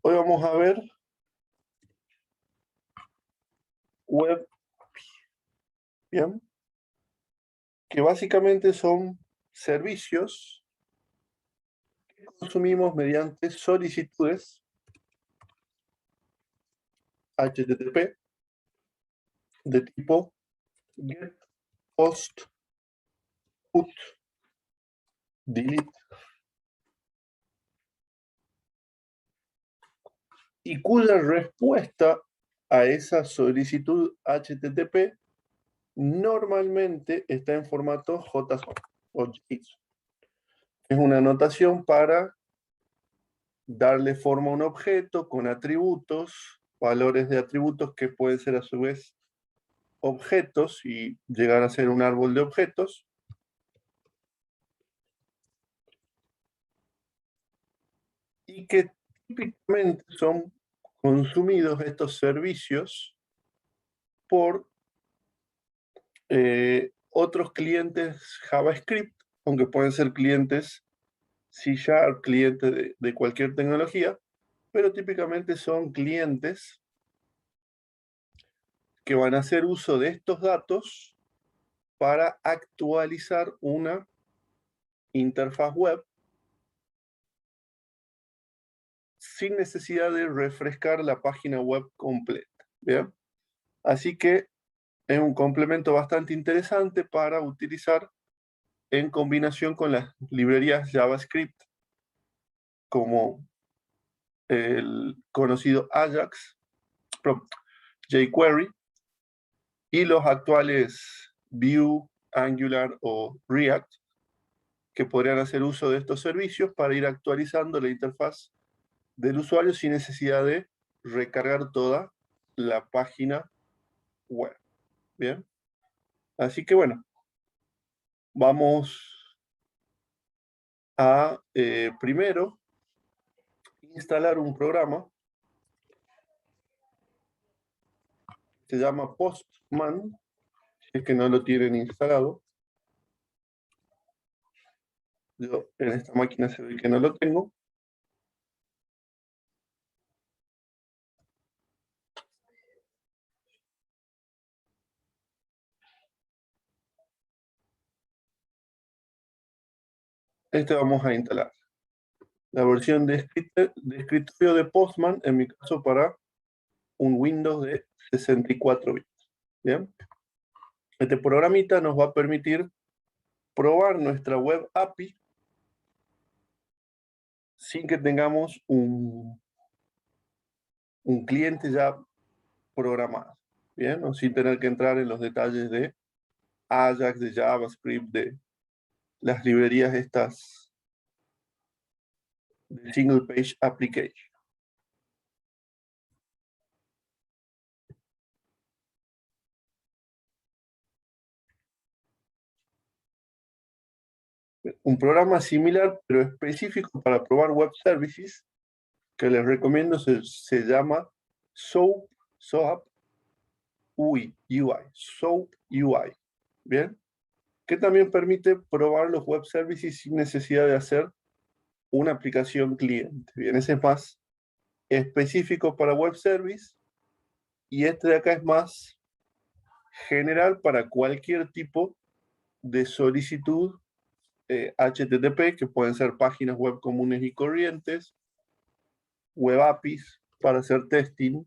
Hoy vamos a ver web, ¿bien? Que básicamente son servicios que consumimos mediante solicitudes HTTP de tipo GET, POST, PUT, DELETE, y cuya respuesta a esa solicitud HTTP normalmente está en formato JSON o JSON. Es una notación para darle forma a un objeto con atributos, valores de atributos que pueden ser a su vez objetos y llegar a ser un árbol de objetos. Y que típicamente son consumidos estos servicios por otros clientes JavaScript, aunque pueden ser clientes C#, clientes de cualquier tecnología, pero típicamente son clientes que van a hacer uso de estos datos para actualizar una interfaz web sin necesidad de refrescar la página web completa. ¿Bien? Así que es un complemento bastante interesante para utilizar en combinación con las librerías JavaScript como el conocido Ajax, jQuery, y los actuales Vue, Angular o React, que podrían hacer uso de estos servicios para ir actualizando la interfaz del usuario sin necesidad de recargar toda la página web. Bien, así que bueno, vamos a primero instalar un programa que se llama Postman, si es que no lo tienen instalado. Yo en esta máquina se ve que no lo tengo. Este vamos a instalar la versión de escritorio de Postman, en mi caso para un Windows de 64 bits. Bien, este programita nos va a permitir probar nuestra web API sin que tengamos un cliente ya programado, ¿bien? O sin tener que entrar en los detalles de Ajax, de JavaScript, de las librerías estas de Single Page Application. Un programa similar, pero específico para probar web services, que les recomiendo, se llama SOAP UI, SOAP UI, ¿bien? Que también permite probar los web services sin necesidad de hacer una aplicación cliente. Bien, ese es más específico para web service y este de acá es más general para cualquier tipo de solicitud HTTP, que pueden ser páginas web comunes y corrientes, web APIs para hacer testing.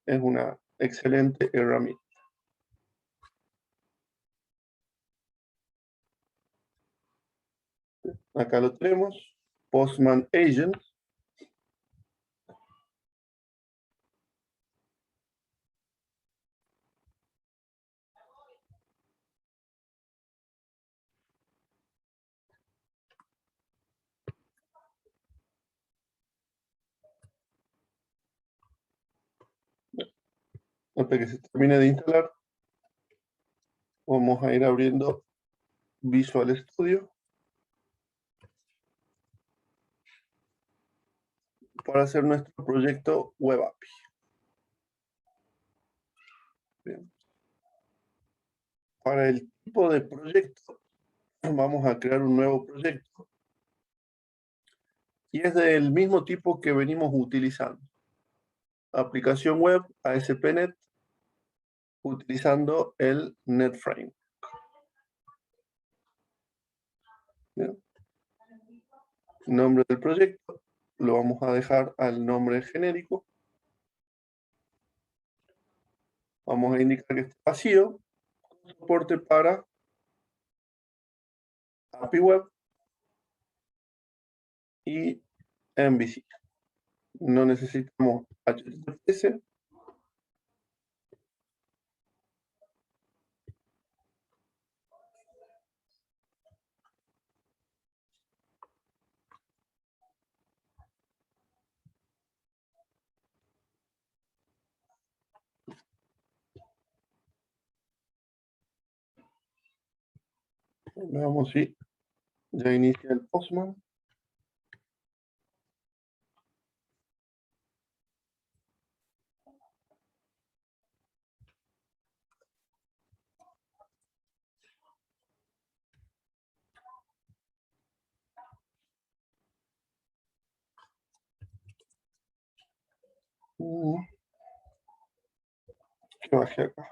Es una excelente herramienta. Acá lo tenemos, Postman Agent. Hasta que se termine de instalar, vamos a ir abriendo Visual Studio para hacer nuestro proyecto Web API. Bien. Para el tipo de proyecto, vamos a crear un nuevo proyecto y es del mismo tipo que venimos utilizando. Aplicación web ASP.NET utilizando el NetFrame. ¿Bien? Nombre del proyecto lo vamos a dejar al nombre genérico. Vamos a indicar que está vacío, con soporte para API Web y MVC. No necesitamos HTTPS. Veamos si ya inicia el Postman. Que baje acá.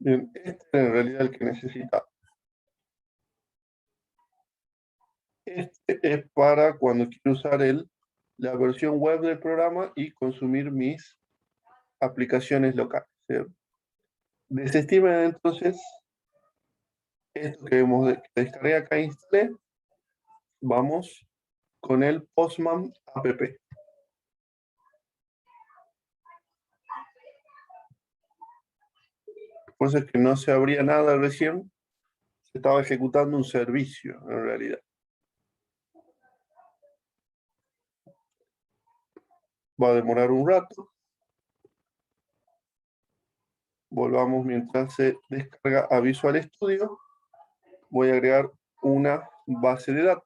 Bien, este es en realidad el que necesita. Este es para cuando quiero usar la versión web del programa y consumir mis aplicaciones locales. ¿Cierto? Desestime entonces esto que descargué acá e instalé. Vamos con el Postman app. Por eso es que no se abría nada recién. Se estaba ejecutando un servicio en realidad. Va a demorar un rato. Volvamos mientras se descarga a Visual Studio. Voy a agregar una base de datos.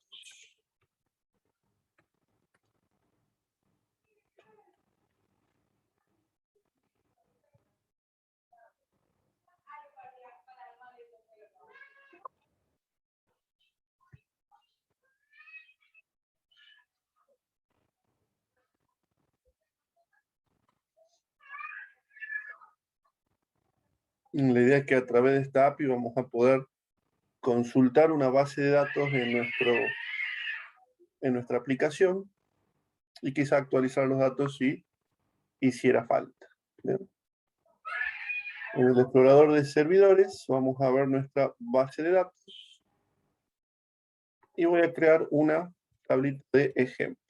La idea es que a través de esta API vamos a poder consultar una base de datos en nuestra aplicación y quizá actualizar los datos si hiciera falta. ¿Bien? En el explorador de servidores vamos a ver nuestra base de datos y voy a crear una tablita de ejemplo.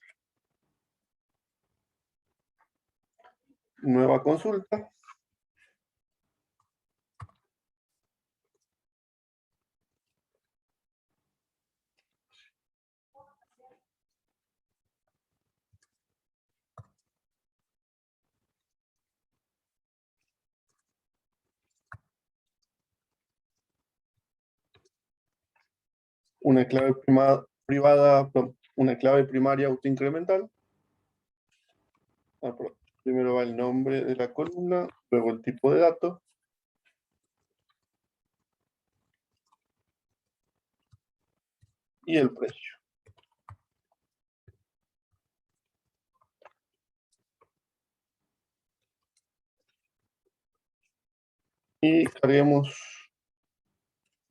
Nueva consulta. Una clave privada, una clave primaria autoincremental. Primero va el nombre de la columna, luego el tipo de datos. Y el precio. Y carguemos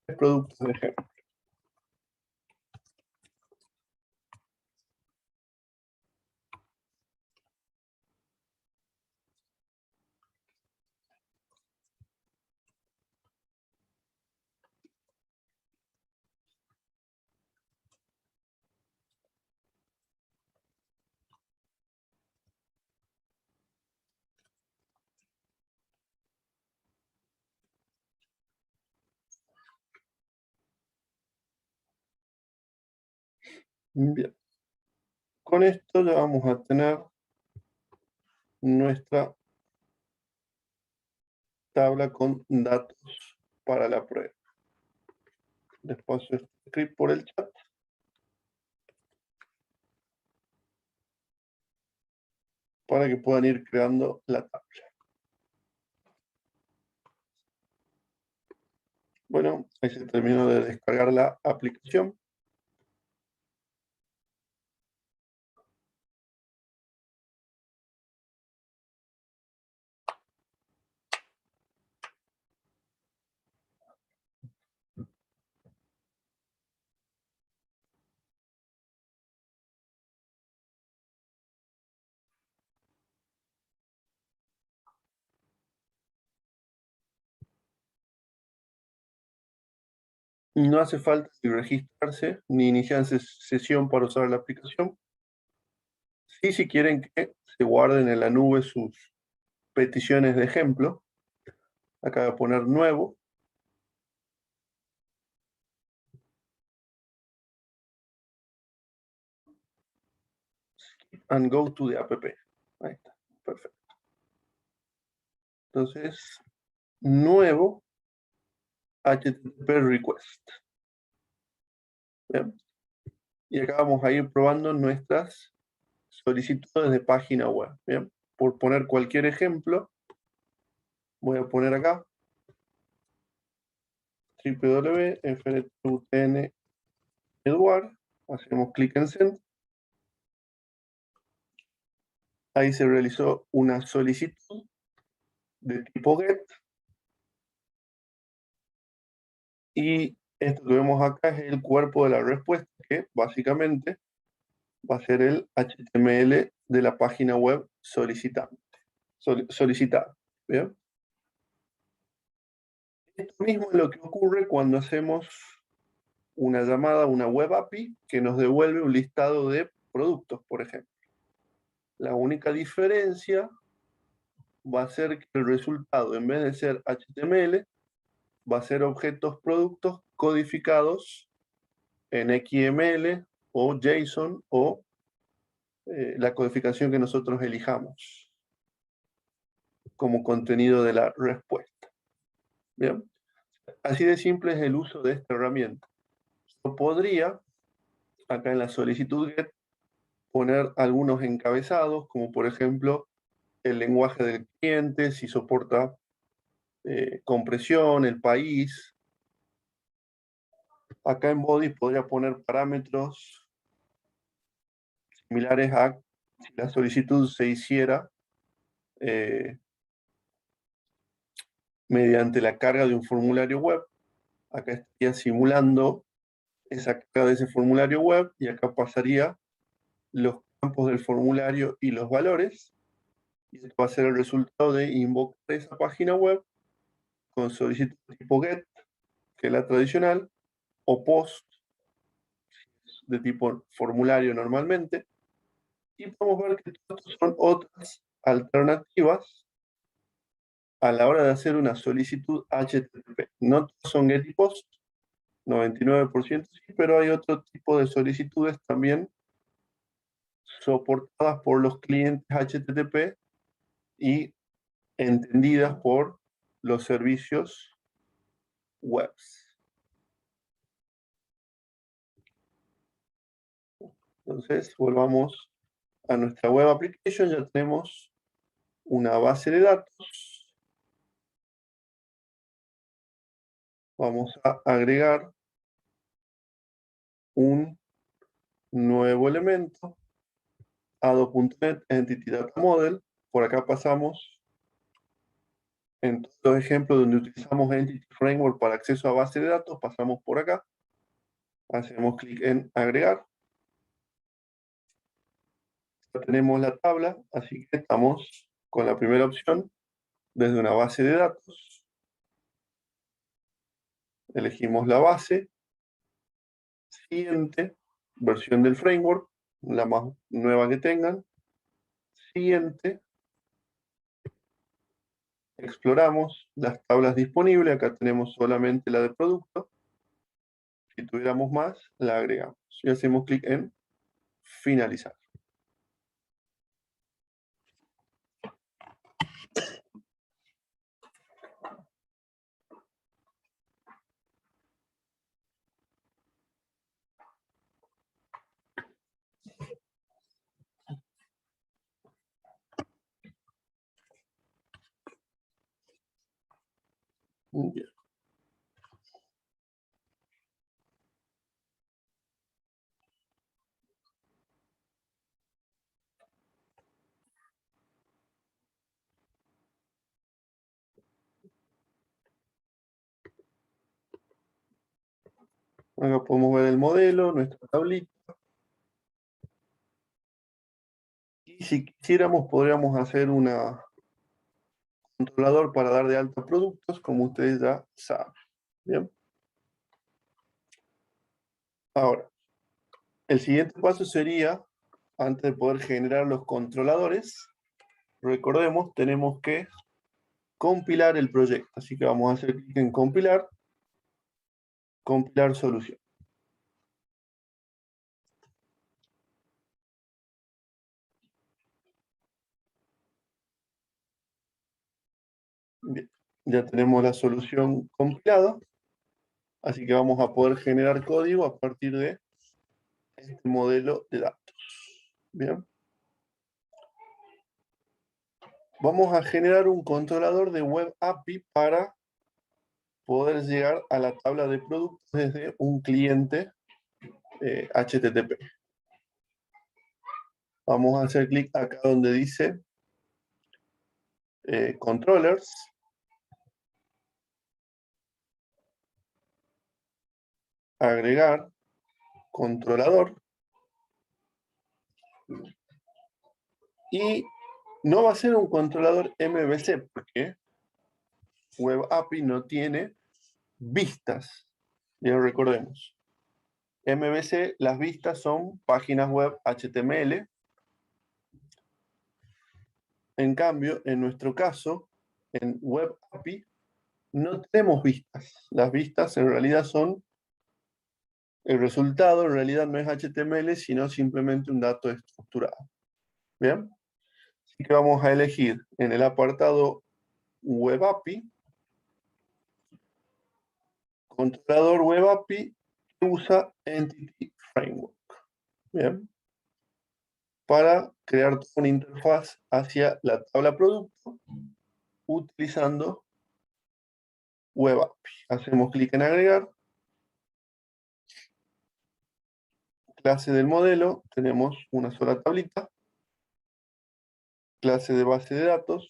el producto de ejemplo. Bien. Con esto ya vamos a tener nuestra tabla con datos para la prueba. Les paso este script por el chat. para que puedan ir creando la tabla. Bueno, ahí se terminó de descargar la aplicación. No hace falta ni registrarse ni iniciar sesión para usar la aplicación. Sí, si quieren que se guarden en la nube sus peticiones de ejemplo, acá voy a poner nuevo. And go to the app. Ahí está, perfecto. Entonces, nuevo HTTP request. Bien. Y acá vamos a ir probando nuestras solicitudes de página web. Bien. Por poner cualquier ejemplo, voy a poner acá www.frtutn.eduard. Hacemos clic en send. Ahí se realizó una solicitud de tipo GET. Y esto que vemos acá es el cuerpo de la respuesta, que básicamente va a ser el HTML de la página web solicitada. ¿Bien? Esto mismo es lo que ocurre cuando hacemos una llamada a una web API que nos devuelve un listado de productos, por ejemplo. La única diferencia va a ser que el resultado, en vez de ser HTML, va a ser objetos productos codificados en XML o JSON o la codificación que nosotros elijamos como contenido de la respuesta. Bien, así de simple es el uso de esta herramienta. Yo podría, acá en la solicitud GET, poner algunos encabezados, como por ejemplo el lenguaje del cliente, si soporta compresión, el país. Acá en body podría poner parámetros similares a si la solicitud se hiciera mediante la carga de un formulario web. Acá estaría simulando esa carga de ese formulario web y acá pasaría los campos del formulario y los valores. Y esto va a ser el resultado de invocar esa página web con solicitud tipo GET, que es la tradicional, o POST, de tipo formulario normalmente. Y podemos ver que todas son otras alternativas a la hora de hacer una solicitud HTTP. No todas son GET y POST, 99% sí, pero hay otro tipo de solicitudes también soportadas por los clientes HTTP y entendidas por los servicios web. Entonces, volvamos a nuestra web application. Ya tenemos una base de datos. Vamos a agregar un nuevo elemento, ado.net Entity Data Model. Por acá pasamos en todos los ejemplos donde utilizamos Entity Framework para acceso a base de datos, pasamos por acá. Hacemos clic en agregar. Ya tenemos la tabla, así que estamos con la primera opción desde una base de datos. Elegimos la base. Siguiente, versión del framework, la más nueva que tengan. Siguiente, exploramos las tablas disponibles. Acá tenemos solamente la de producto. Si tuviéramos más, la agregamos. Y hacemos clic en finalizar. Bien. Acá podemos ver el modelo, nuestra tablita. Y si quisiéramos, podríamos hacer un controlador para dar de alta productos, como ustedes ya saben. Bien. Ahora, el siguiente paso sería, antes de poder generar los controladores, recordemos, tenemos que compilar el proyecto. Así que vamos a hacer clic en compilar, compilar solución. Bien, ya tenemos la solución compilada, así que vamos a poder generar código a partir de este modelo de datos. Bien. Vamos a generar un controlador de Web API para poder llegar a la tabla de productos desde un cliente HTTP. Vamos a hacer clic acá donde dice controllers. Agregar controlador. Y no va a ser un controlador MVC porque Web API no tiene vistas. Ya recordemos. MVC, las vistas son páginas web HTML. En cambio, en nuestro caso, en Web API, no tenemos vistas. Las vistas en realidad son el resultado, en realidad no es HTML, sino simplemente un dato estructurado. ¿Bien? Así que vamos a elegir en el apartado Web API, controlador Web API que usa Entity Framework. Bien. Para crear toda una interfaz hacia la tabla producto utilizando Web API. Hacemos clic en agregar. Clase del modelo, tenemos una sola tablita. Clase de base de datos.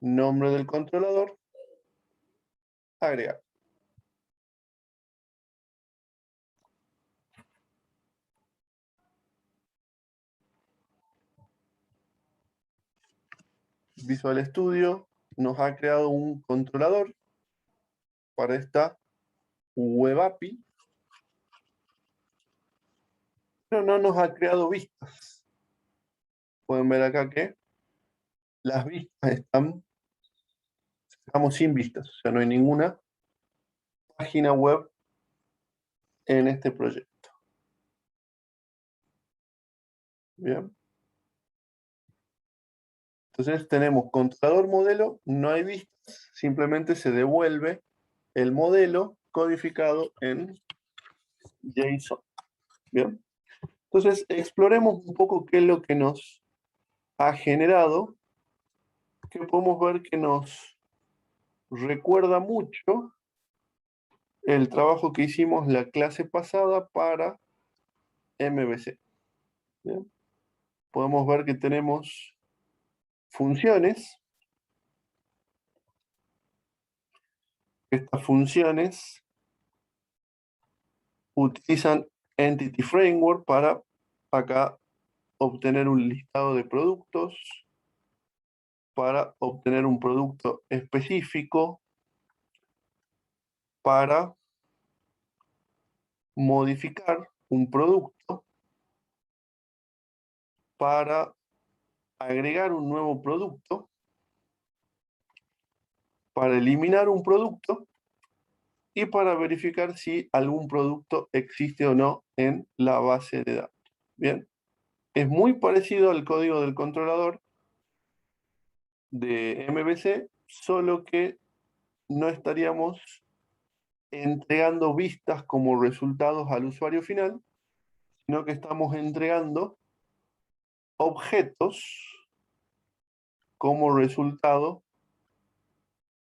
Nombre del controlador. Agregar. Visual Studio nos ha creado un controlador para esta Web API, pero no nos ha creado vistas. Pueden ver acá que las vistas estamos sin vistas, o sea, no hay ninguna página web en este proyecto. Bien. Entonces tenemos controlador modelo, no hay vistas, simplemente se devuelve el modelo codificado en JSON. Bien. Entonces exploremos un poco qué es lo que nos ha generado, que podemos ver que nos recuerda mucho el trabajo que hicimos la clase pasada para MVC. ¿Bien? Podemos ver que tenemos funciones. Estas funciones utilizan Entity Framework para acá obtener un listado de productos, para obtener un producto específico, para modificar un producto, para agregar un nuevo producto, para eliminar un producto y para verificar si algún producto existe o no en la base de datos. Bien, es muy parecido al código del controlador de MVC, solo que no estaríamos entregando vistas como resultados al usuario final, sino que estamos entregando objetos como resultado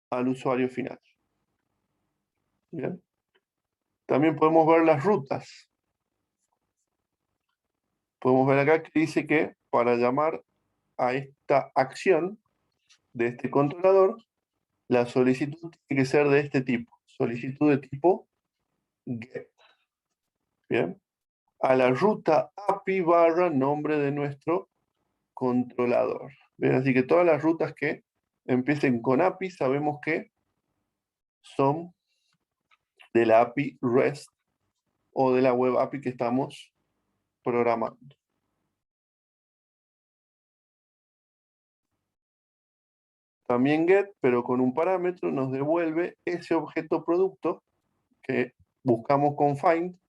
al usuario final. Bien. También podemos ver las rutas. Podemos ver acá que dice que para llamar a esta acción de este controlador, la solicitud tiene que ser de este tipo. Solicitud de tipo GET. Bien. A la ruta API barra nombre de nuestro controlador. Bien, así que todas las rutas que empiecen con API sabemos que son de la API REST o de la web API que estamos programando. También get, pero con un parámetro, nos devuelve ese objeto producto que buscamos con find.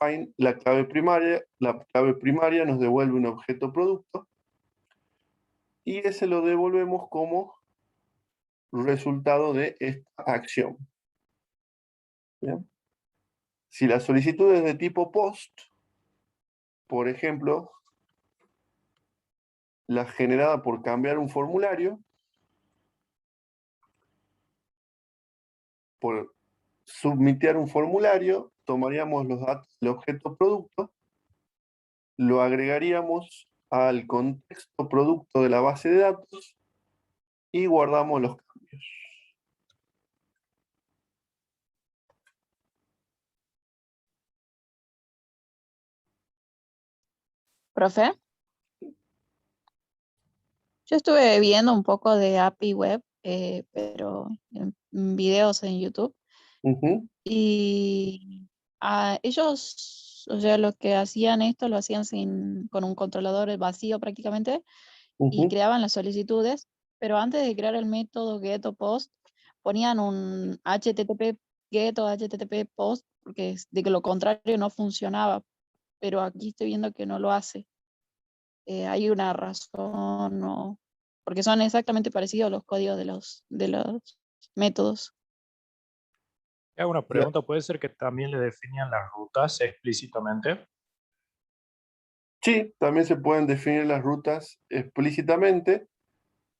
Find la clave primaria nos devuelve un objeto producto y ese lo devolvemos como resultado de esta acción. ¿Bien? Si la solicitud es de tipo post, por ejemplo, la generada por cambiar un formulario, por submitear un formulario, tomaríamos los datos del objeto producto, lo agregaríamos al contexto producto de la base de datos y guardamos los cambios. Profe, yo estuve viendo un poco de API Web, pero en videos en YouTube, y ellos, o sea, lo que hacían esto lo hacían con un controlador vacío prácticamente, y creaban las solicitudes, pero antes de crear el método get o post, ponían un HTTP get o HTTP post, porque de que lo contrario no funcionaba, pero aquí estoy viendo que no lo hace. Hay una razón, o porque son exactamente parecidos los códigos de los métodos. Hago una pregunta, ¿puede ser que también le definían las rutas explícitamente? Sí, también se pueden definir las rutas explícitamente.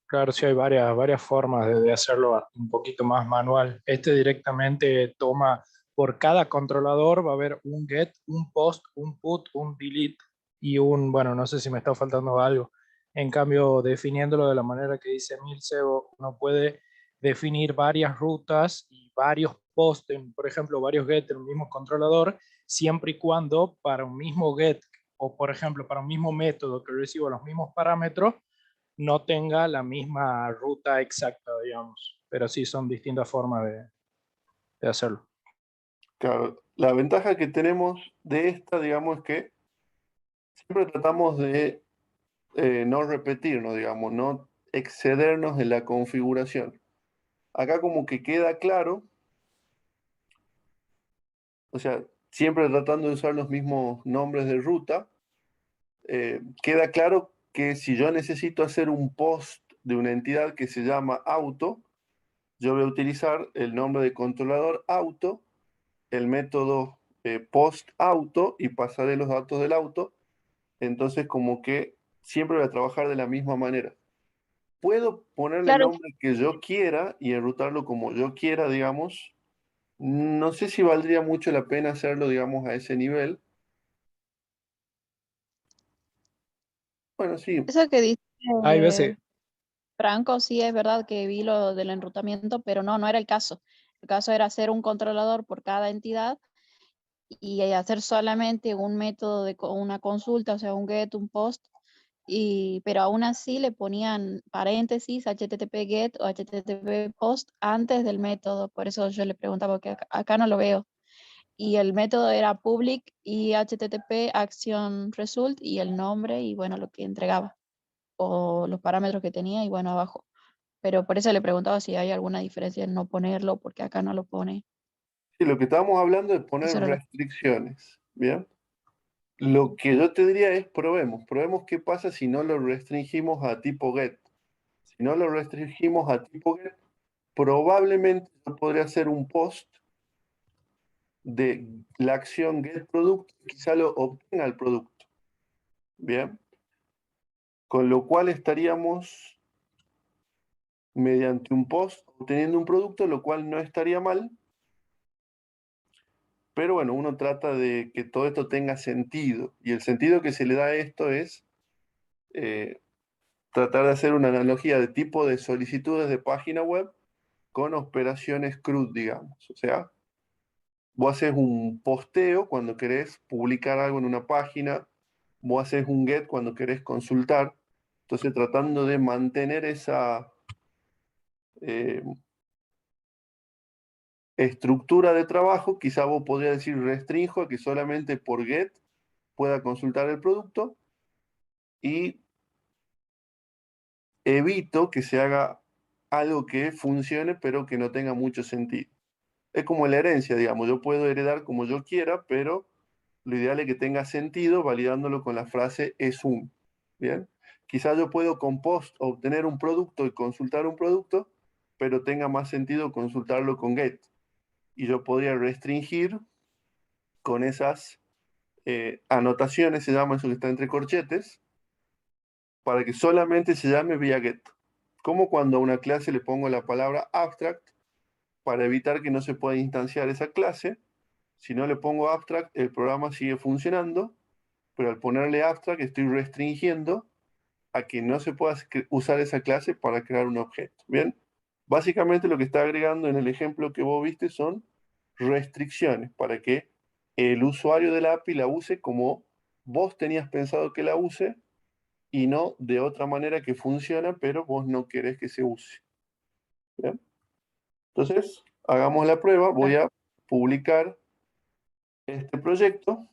Claro, sí hay varias formas de hacerlo un poquito más manual. Este directamente toma, por cada controlador va a haber un get, un post, un put, un delete y bueno, no sé si me está faltando algo. En cambio, definiéndolo de la manera que dice Milce, uno puede definir varias rutas y varios posts, por ejemplo, varios get en un mismo controlador, siempre y cuando para un mismo get o, por ejemplo, para un mismo método que reciba los mismos parámetros, no tenga la misma ruta exacta, digamos. Pero sí son distintas formas de hacerlo. Claro, la ventaja que tenemos de esta, digamos, es que siempre tratamos de no repetirnos, digamos, no excedernos en la configuración. Acá como que queda claro, o sea, siempre tratando de usar los mismos nombres de ruta, queda claro que si yo necesito hacer un post de una entidad que se llama auto, yo voy a utilizar el nombre de controlador auto, el método post auto y pasaré los datos del auto. Entonces como que siempre voy a trabajar de la misma manera. Puedo ponerle el Claro, nombre que yo quiera y enrutarlo como yo quiera, digamos. No sé si valdría mucho la pena hacerlo, digamos, a ese nivel. Bueno, sí, eso que dice Hay veces, Franco, sí es verdad que vi lo del enrutamiento, pero no era el caso. El caso era hacer un controlador por cada entidad y hacer solamente un método de una consulta, o sea, un get, un post, pero aún así le ponían paréntesis, HTTP get o HTTP post antes del método. Por eso yo le preguntaba, porque acá no lo veo. Y el método era public y HTTP action result y el nombre y bueno, lo que entregaba o los parámetros que tenía y bueno, abajo. Pero por eso le preguntaba si hay alguna diferencia en no ponerlo, porque acá no lo pone. sí, lo que estábamos hablando es poner Eso era lo... restricciones, ¿bien? Lo que yo te diría es probemos qué pasa si no lo restringimos a tipo get. Si no lo restringimos a tipo get, probablemente yo podría hacer un post de la acción get producto, quizá lo obtenga el producto. Bien. Con lo cual estaríamos mediante un post obteniendo un producto, lo cual no estaría mal. Pero bueno, uno trata de que todo esto tenga sentido. Y el sentido que se le da a esto es tratar de hacer una analogía de tipo de solicitudes de página web con operaciones CRUD, digamos. O sea, vos haces un posteo cuando querés publicar algo en una página, vos haces un GET cuando querés consultar. Entonces, tratando de mantener esa eh, estructura de trabajo, quizá vos podrías decir restrinjo a que solamente por GET pueda consultar el producto y evito que se haga algo que funcione pero que no tenga mucho sentido. Es como la herencia, digamos, yo puedo heredar como yo quiera, pero lo ideal es que tenga sentido validándolo con la frase es un. ¿Bien? Quizás yo puedo con post obtener un producto y consultar un producto, pero tenga más sentido consultarlo con get. Y yo podría restringir con esas anotaciones, se llama eso que está entre corchetes, para que solamente se llame vía get. Como cuando a una clase le pongo la palabra abstract para evitar que no se pueda instanciar esa clase. Si no le pongo abstract, el programa sigue funcionando, pero al ponerle abstract estoy restringiendo a que no se pueda usar esa clase para crear un objeto. Bien, básicamente lo que está agregando en el ejemplo que vos viste son restricciones para que el usuario de la API la use como vos tenías pensado que la use y no de otra manera que funciona, pero vos no querés que se use. ¿Bien? Entonces, hagamos la prueba. Voy a publicar este proyecto.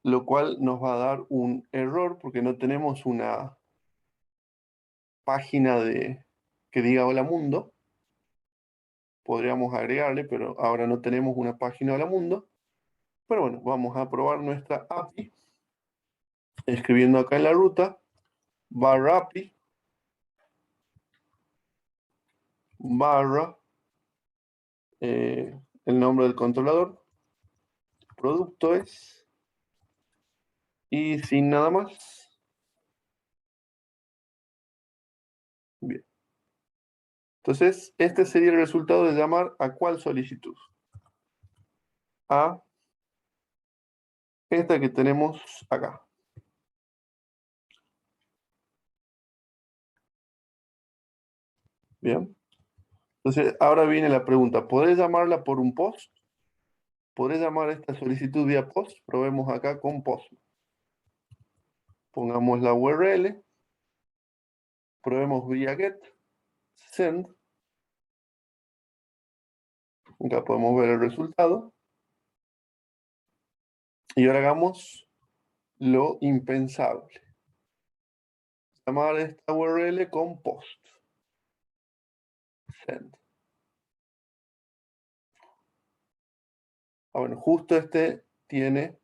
Lo cual nos va a dar un error porque no tenemos una página que diga hola mundo. Podríamos agregarle, pero ahora no tenemos una página hola mundo. Pero bueno, vamos a probar nuestra API. Escribiendo acá en la ruta, barra API, barra el nombre del controlador, producto es, y sin nada más. Bien. Entonces, este sería el resultado de llamar a cuál solicitud. A esta que tenemos acá. Bien. Entonces, ahora viene la pregunta. ¿Podés llamarla por un post? ¿Podés llamar a esta solicitud vía post? Probemos acá con post. Pongamos la URL. Probemos vía get. Send. Acá podemos ver el resultado. Y ahora hagamos lo impensable. Llamar a esta URL con post. Send. Bueno, justo este tiene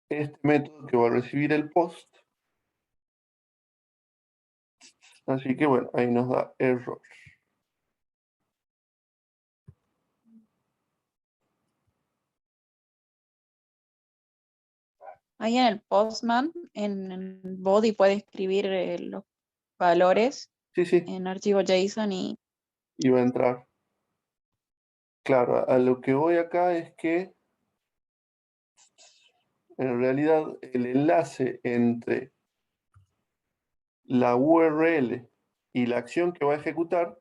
este método que va a recibir el post. Así que bueno, ahí nos da error. Ahí en el Postman, en el body puede escribir los valores Sí, sí, en archivo JSON y y va a entrar. Claro, a lo que voy acá es que en realidad el enlace entre la URL y la acción que va a ejecutar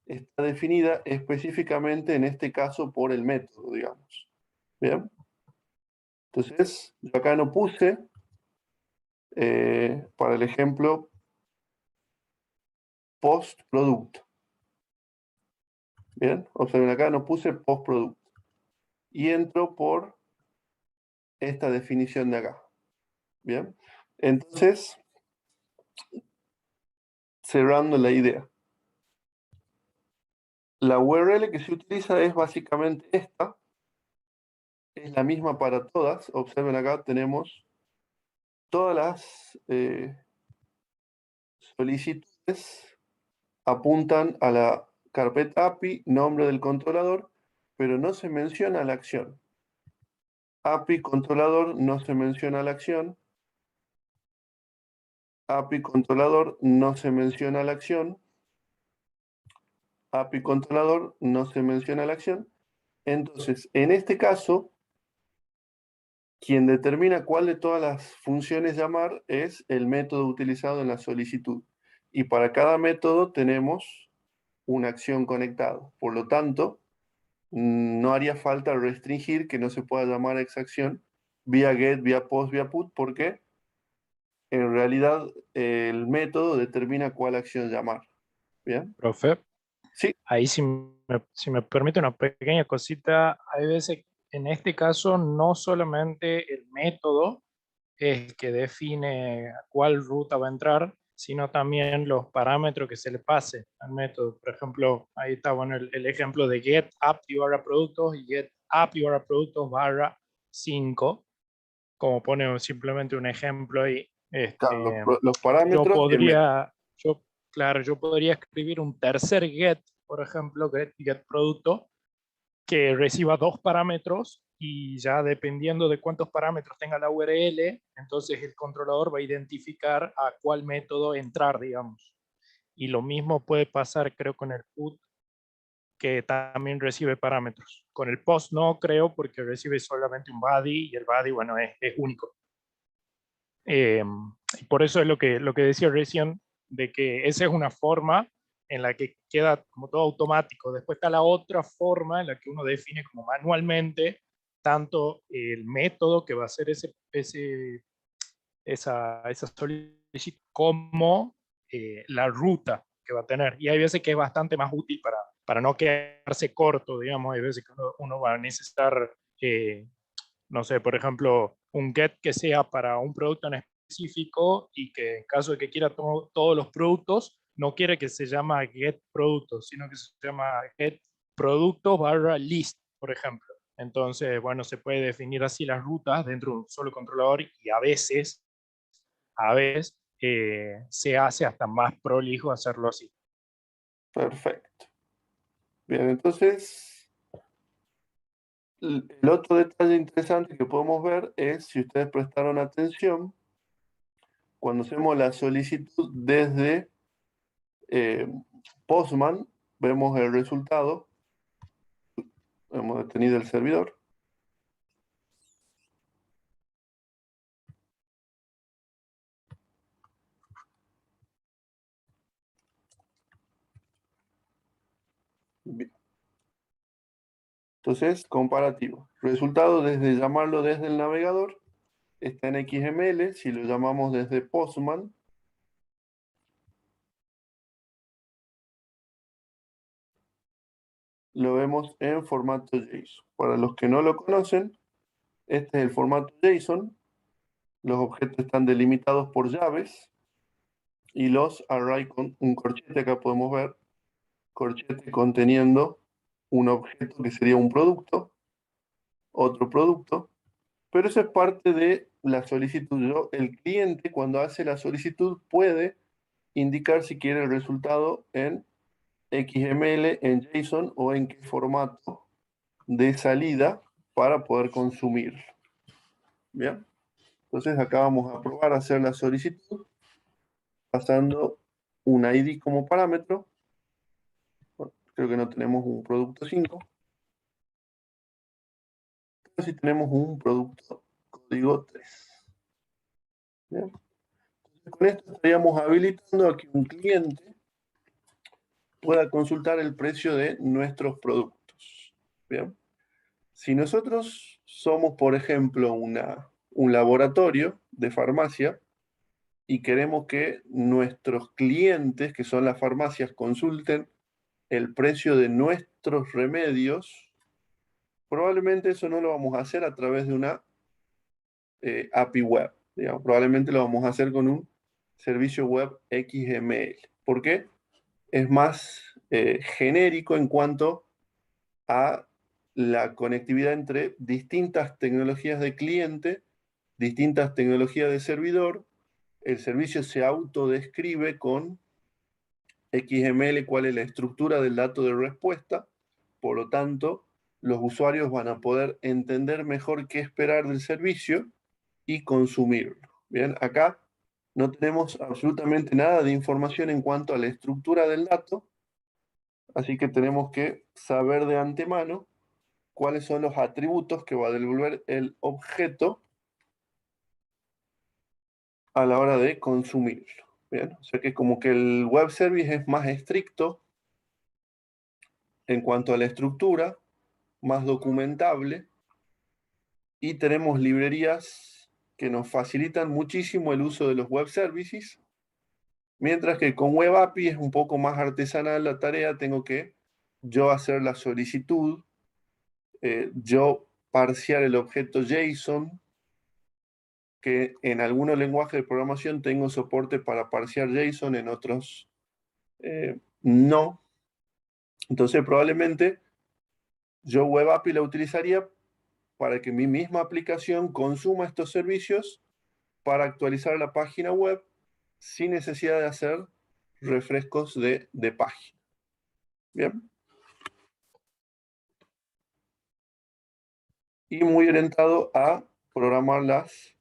está definida específicamente en este caso por el método, digamos. ¿Bien? Entonces, yo acá no puse, para el ejemplo, post producto. Bien, observen acá no puse post producto. Y entro por esta definición de acá. Bien, entonces, cerrando la idea. La URL que se utiliza es básicamente esta. Es la misma para todas. Observen acá tenemos todas las solicitudes apuntan a la carpeta API, nombre del controlador, pero no se menciona la acción. API controlador no se menciona la acción. API controlador no se menciona la acción. API controlador no se menciona la acción. Entonces, en este caso, quien determina cuál de todas las funciones llamar es el método utilizado en la solicitud. Y para cada método tenemos una acción conectada. Por lo tanto, no haría falta restringir que no se pueda llamar a esa acción vía get, vía post, vía put, porque en realidad el método determina cuál acción llamar. ¿Bien? Profe, Sí, ahí si me permite una pequeña cosita, hay veces, en este caso, no solamente el método es que define a cuál ruta va a entrar, sino también los parámetros que se le pase al método. Por ejemplo, ahí está bueno el ejemplo de get API barra productos y get API barra productos barra 5, como pone simplemente un ejemplo ahí. claro, Este, los yo parámetros y el método. podría, claro, yo podría escribir un tercer get, por ejemplo, get producto, que reciba dos parámetros y ya dependiendo de cuántos parámetros tenga la URL, entonces el controlador va a identificar a cuál método entrar, digamos. Y lo mismo puede pasar, creo, con el put, que también recibe parámetros. Con el post no creo, porque recibe solamente un body y el body, bueno, es único. Y por eso es lo que decía recién, de que esa es una forma en la que queda como todo automático. Después está la otra forma en la que uno define como manualmente tanto el método que va a hacer esa solicitud como la ruta que va a tener. Y hay veces que es bastante más útil para no quedarse corto, digamos. Hay veces que uno va a necesitar, no sé, por ejemplo, un get que sea para un producto en específico y que en caso de que quiera todos los productos, no quiere que se llama get productos, sino que se llama get productos barra list, por ejemplo. Entonces, bueno, se puede definir así las rutas dentro de un solo controlador y a veces se hace hasta más prolijo hacerlo así. Perfecto. Bien, entonces, el otro detalle interesante que podemos ver es, si ustedes prestaron atención, cuando hacemos la solicitud desde Postman, vemos el resultado, hemos detenido el servidor. Bien. Entonces, comparativo. Resultado desde llamarlo desde el navegador está en XML. Si lo llamamos desde Postman, lo vemos en formato JSON. Para los que no lo conocen, este es el formato JSON. Los objetos están delimitados por llaves y los array con un corchete. Acá podemos ver corchete conteniendo un objeto que sería un producto, otro producto, pero eso es parte de la solicitud. El cliente, cuando hace la solicitud, puede indicar si quiere el resultado en XML, en JSON o en qué formato de salida para poder consumir. Bien, entonces acá vamos a probar a hacer la solicitud pasando un ID como parámetro. Bueno, creo que no tenemos un producto 5. Pero sí tenemos un producto código 3. Bien. Con esto estaríamos habilitando a que un cliente pueda consultar el precio de nuestros productos. Bien. Si nosotros somos, por ejemplo, un laboratorio de farmacia y queremos que nuestros clientes, que son las farmacias, consulten el precio de nuestros remedios, probablemente eso no lo vamos a hacer a través de una API web. Digamos. Probablemente lo vamos a hacer con un servicio web XML. ¿Por qué? Es más genérico en cuanto a la conectividad entre distintas tecnologías de cliente, distintas tecnologías de servidor. El servicio se autodescribe con XML cuál es la estructura del dato de respuesta. Por lo tanto, los usuarios van a poder entender mejor qué esperar del servicio y consumirlo. Bien, acá no tenemos absolutamente nada de información en cuanto a la estructura del dato, así que tenemos que saber de antemano cuáles son los atributos que va a devolver el objeto a la hora de consumirlo. Bien, o sea que como que el web service es más estricto en cuanto a la estructura, más documentable, y tenemos librerías que nos facilitan muchísimo el uso de los web services, mientras que con Web API es un poco más artesanal la tarea, tengo que yo hacer la solicitud, yo parsear el objeto JSON, que en algunos lenguajes de programación tengo soporte para parsear JSON, en otros no. Entonces probablemente yo Web API la utilizaría para que mi misma aplicación consuma estos servicios para actualizar la página web sin necesidad de hacer refrescos de página. Bien. Y muy orientado a programar las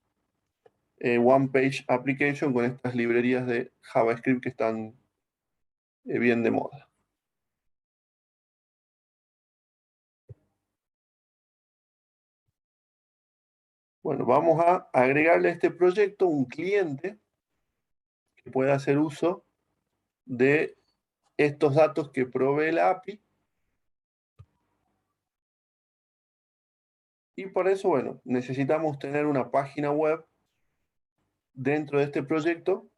One Page Application con estas librerías de JavaScript que están bien de moda. Bueno, vamos a agregarle a este proyecto un cliente que pueda hacer uso de estos datos que provee la API. Y para eso, bueno, necesitamos tener una página web dentro de este proyecto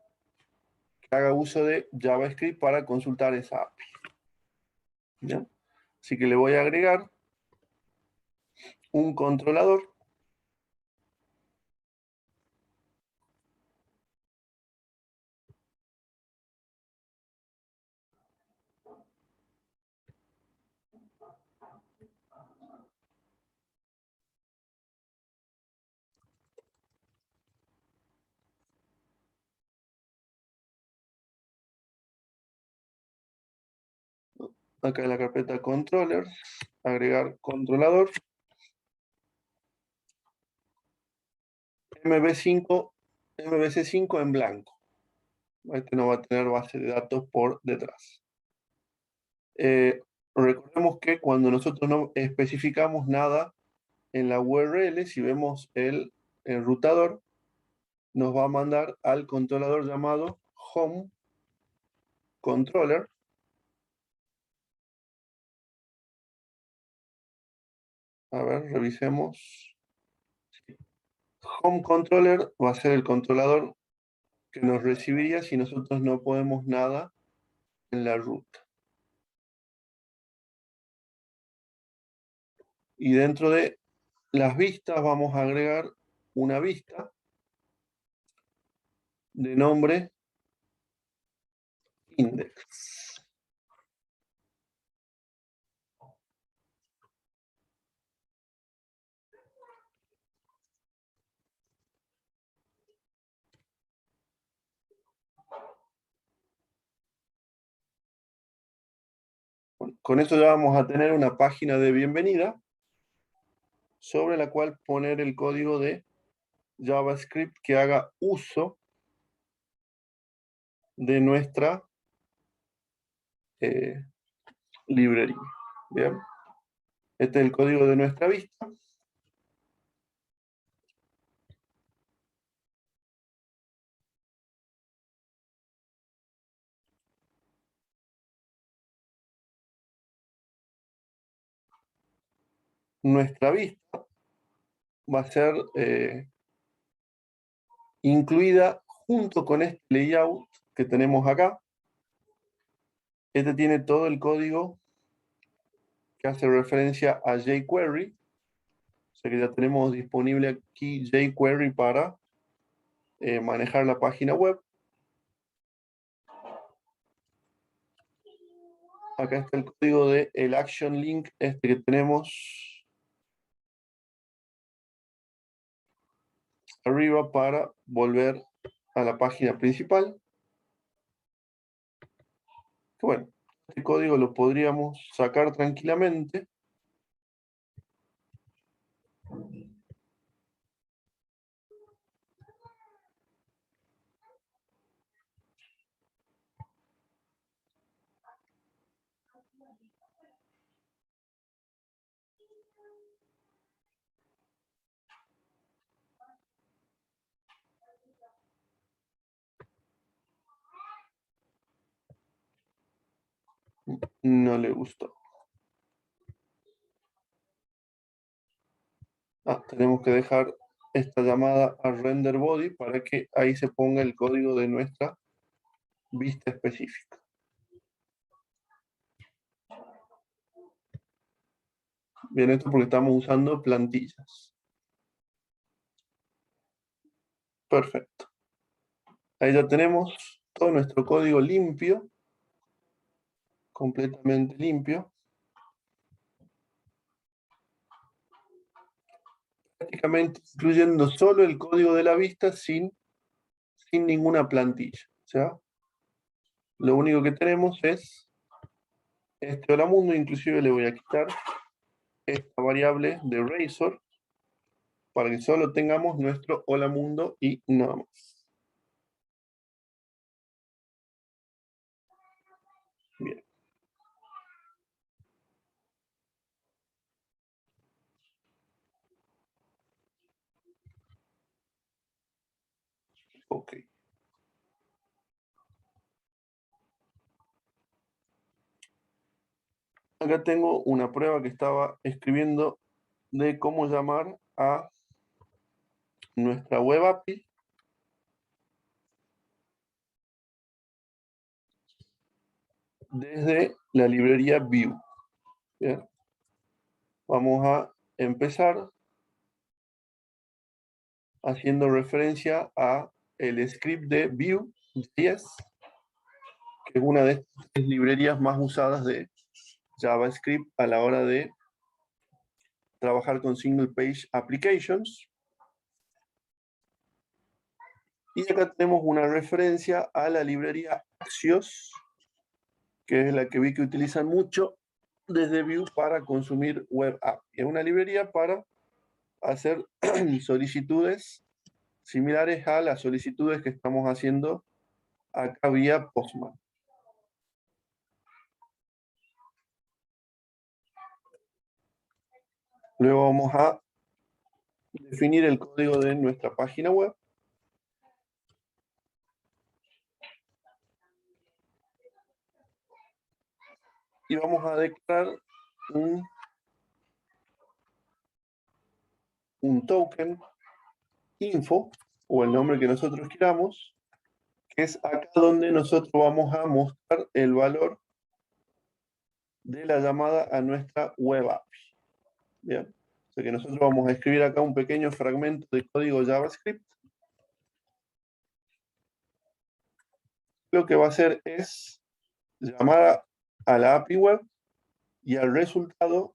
que haga uso de JavaScript para consultar esa API. ¿Ya? Así que le voy a agregar un controlador. Acá en la carpeta controllers, agregar controlador. MVC5 en blanco. Este no va a tener base de datos por detrás. Recordemos que cuando nosotros no especificamos nada en la URL, si vemos el enrutador, nos va a mandar al controlador llamado home controller. A ver, revisemos. Home controller va a ser el controlador que nos recibiría si nosotros no podemos nada en la ruta. Y dentro de las vistas vamos a agregar una vista de nombre index. Bueno, con esto ya vamos a tener una página de bienvenida sobre la cual poner el código de JavaScript que haga uso de nuestra librería. Bien. Este es el código de nuestra vista. Nuestra vista va a ser incluida junto con este layout que tenemos acá. Este tiene todo el código que hace referencia a jQuery. O sea que ya tenemos disponible aquí jQuery para manejar la página web. Acá está el código de el action link este que tenemos arriba para volver a la página principal. Bueno, este código lo podríamos sacar tranquilamente no le gustó. Tenemos que dejar esta llamada a render body para que ahí se ponga el código de nuestra vista específica. Bien, esto porque estamos usando plantillas. Perfecto. Ahí ya tenemos todo nuestro código limpio, completamente limpio. Prácticamente incluyendo solo el código de la vista sin ninguna plantilla. O sea, lo único que tenemos es este hola mundo. Inclusive le voy a quitar esta variable de Razor para que solo tengamos nuestro hola mundo y nada más. Bien. Ok. Acá tengo una prueba que estaba escribiendo de cómo llamar a nuestra web API desde la librería Vue. Bien. Vamos a empezar haciendo referencia a el script de Vue.js, que es una de estas librerías más usadas de JavaScript a la hora de trabajar con single page applications. Y acá tenemos una referencia a la librería Axios, que es la que vi que utilizan mucho desde Vue para consumir web app. Es una librería para hacer solicitudes similares a las solicitudes que estamos haciendo acá vía Postman. Luego vamos a definir el código de nuestra página web. Y vamos a declarar un token info, o el nombre que nosotros queramos, que es acá donde nosotros vamos a mostrar el valor de la llamada a nuestra web API. Bien. O sea que nosotros vamos a escribir acá un pequeño fragmento de código JavaScript. Lo que va a hacer es llamar a la API web y al resultado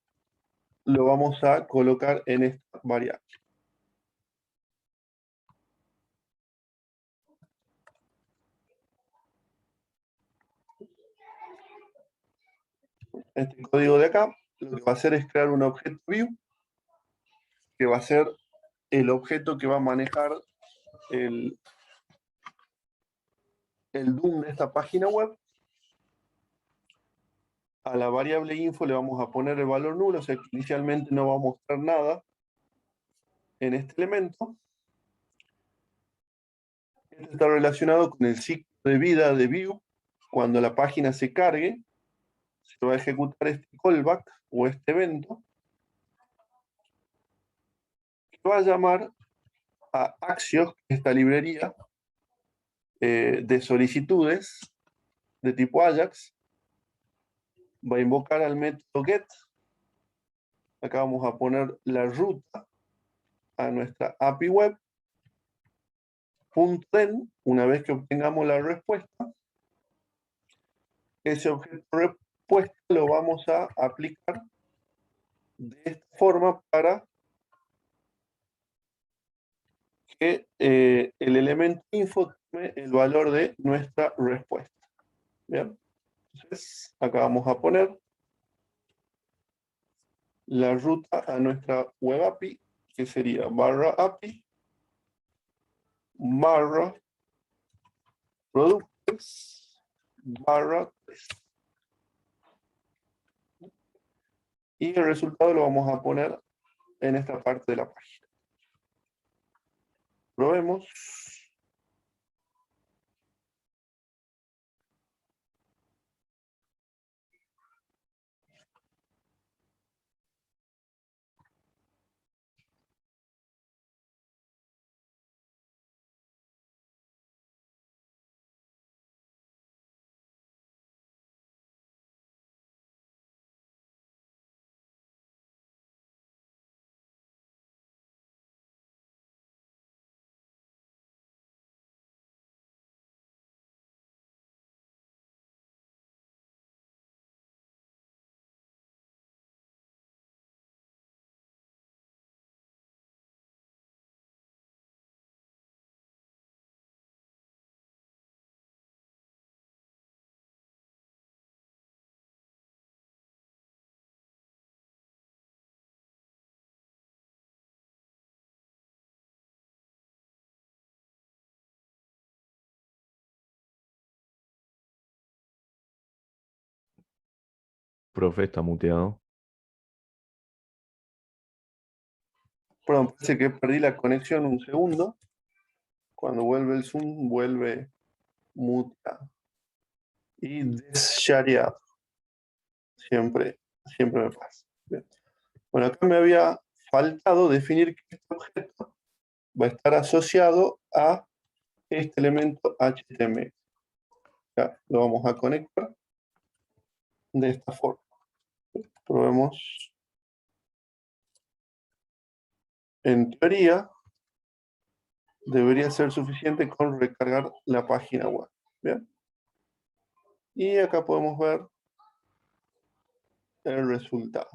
lo vamos a colocar en esta variable. Este código de acá lo que va a hacer es crear un objeto Vue, que va a ser el objeto que va a manejar el DOM de esta página web. A la variable info le vamos a poner el valor nulo, o sea que inicialmente no va a mostrar nada en este elemento. Esto está relacionado con el ciclo de vida de Vue. Cuando la página se cargue, se va a ejecutar este callback o este evento, que va a llamar a Axios, esta librería de solicitudes de tipo Ajax. Va a invocar al método get. Acá vamos a poner la ruta a nuestra API web. .then, una vez que obtengamos la respuesta, ese objeto de respuesta lo vamos a aplicar de esta forma para que el elemento info tome el valor de nuestra respuesta. Bien, entonces acá vamos a poner la ruta a nuestra web API, que sería barra API barra productos barra test. Y el resultado lo vamos a poner en esta parte de la página. Probemos. Profe, está muteado. Perdón, parece que perdí la conexión un segundo. Cuando vuelve el Zoom, vuelve muteado. Y deshareado. Siempre me pasa. Bien. Bueno, acá me había faltado definir que este objeto va a estar asociado a este elemento HTML. Ya, lo vamos a conectar de esta forma. Probemos. En teoría, debería ser suficiente con recargar la página web. ¿Bien? Y acá podemos ver el resultado.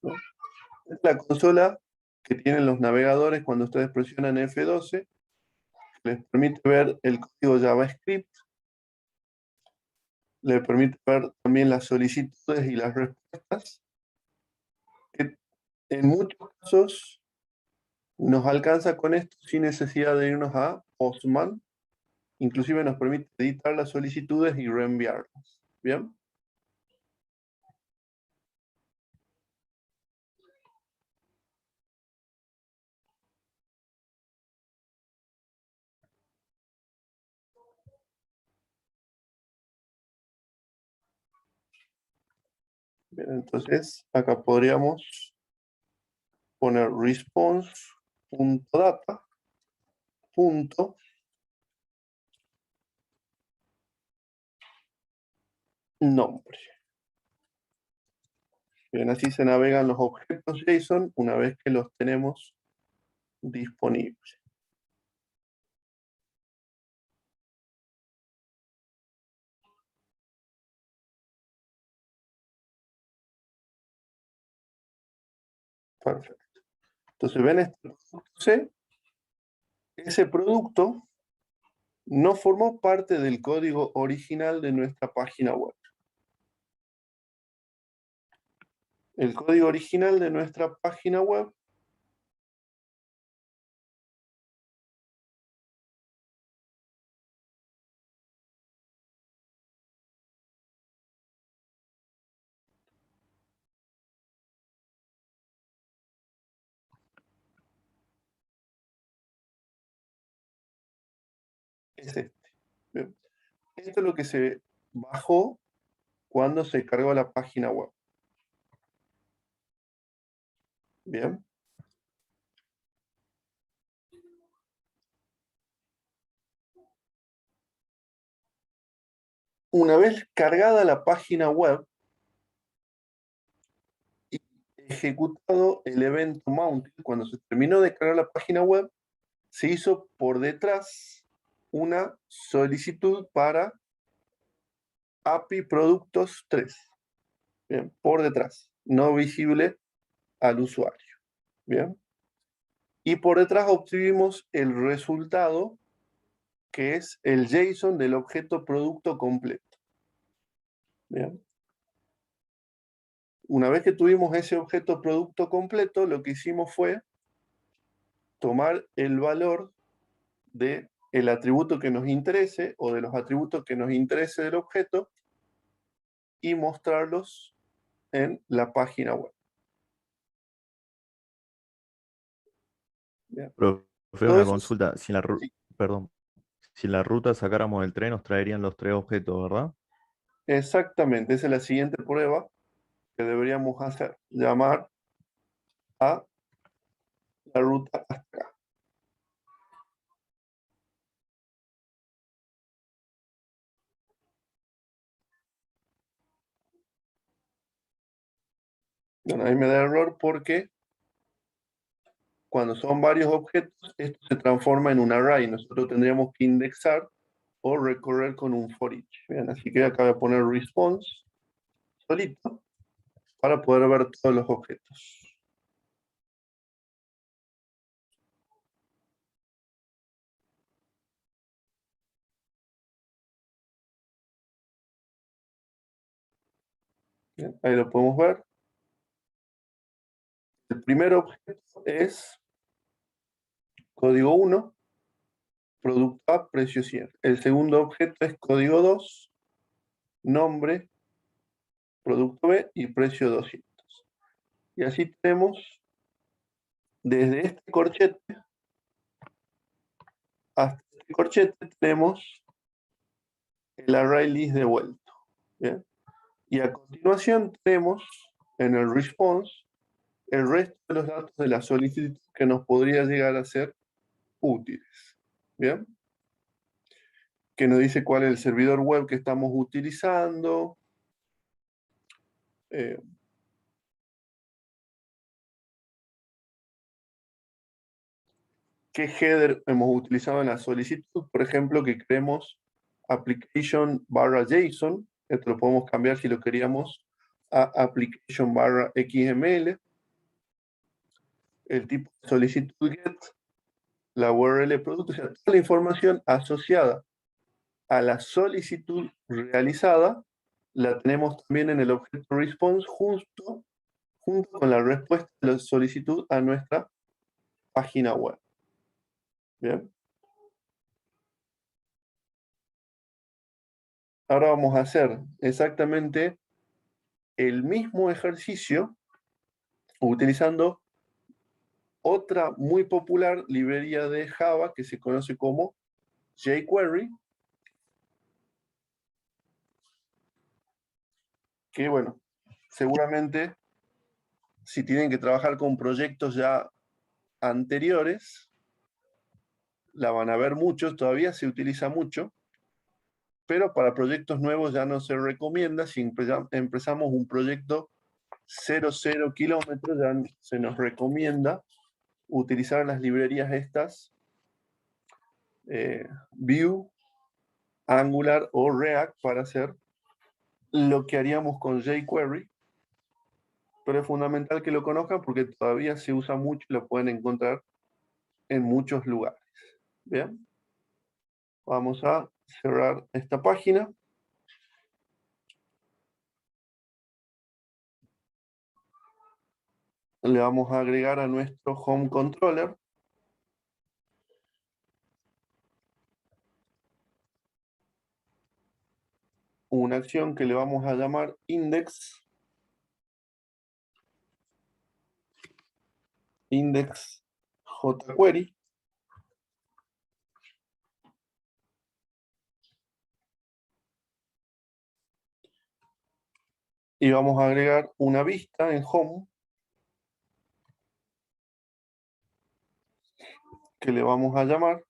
¿No? Es la consola que tienen los navegadores cuando ustedes presionan F12. Les permite ver el código JavaScript. Les permite ver también las solicitudes y las respuestas. Que en muchos casos nos alcanza con esto sin necesidad de irnos a Postman. Inclusive nos permite editar las solicitudes y reenviarlas. ¿Bien? Bien, entonces acá podríamos poner response.data punto nombre. Bien, así se navegan los objetos JSON una vez que los tenemos disponibles. Perfecto. Entonces ven este producto C. Ese producto no formó parte del código original de nuestra página web. El código original de nuestra página web es este. Bien. Esto es lo que se bajó cuando se cargó la página web. Bien. Una vez cargada la página web y ejecutado el evento mounted, cuando se terminó de cargar la página web, se hizo por detrás una solicitud para API Productos 3. Bien, por detrás, no visible al usuario. Bien. Y por detrás obtuvimos el resultado, que es el JSON del objeto producto completo. Bien. Una vez que tuvimos ese objeto producto completo, lo que hicimos fue tomar el valor del atributo que nos interese o de los atributos que nos interese del objeto y mostrarlos en la página web. Bien. Profe, Todo una eso consulta. Si en la, sí, perdón, si en la ruta sacáramos el tren, nos traerían los tres objetos, ¿verdad? exactamente, esa es la siguiente prueba que deberíamos hacer. Llamar a la ruta hasta acá. Bueno, ahí me da error porque cuando son varios objetos, esto se transforma en un array. Nosotros tendríamos que indexar o recorrer con un for each. Bien, así que acá voy a poner response solito para poder ver todos los objetos. Bien, ahí lo podemos ver. El primer objeto es código 1, producto A, precio 100. El segundo objeto es código 2, nombre, producto B y precio 200. Y así tenemos desde este corchete hasta este corchete tenemos el array list devuelto. ¿Bien? Y a continuación tenemos en el response el resto de los datos de la solicitud que nos podría llegar a ser útiles. ¿Bien? Que nos dice cuál es el servidor web que estamos utilizando. ¿Qué header hemos utilizado en la solicitud? Por ejemplo, que queremos application/JSON. Esto lo podemos cambiar si lo queríamos a application/XML. El tipo de solicitud get, la URL producto, o sea, toda la información asociada a la solicitud realizada la tenemos también en el objeto response junto con la respuesta de la solicitud a nuestra página web. Bien. Ahora vamos a hacer exactamente el mismo ejercicio utilizando otra muy popular librería de Java que se conoce como jQuery, que bueno, seguramente si tienen que trabajar con proyectos ya anteriores, la van a ver mucho, todavía se utiliza mucho, pero para proyectos nuevos ya no se recomienda. Si empezamos un proyecto 0 kilómetros, ya se nos recomienda utilizar las librerías estas, Vue, Angular o React, para hacer lo que haríamos con jQuery, pero es fundamental que lo conozcan porque todavía se usa mucho y lo pueden encontrar en muchos lugares. Bien, vamos a cerrar esta página. Le vamos a agregar a nuestro home controller una acción que le vamos a llamar index jQuery. Y vamos a agregar una vista en home que le vamos a llamar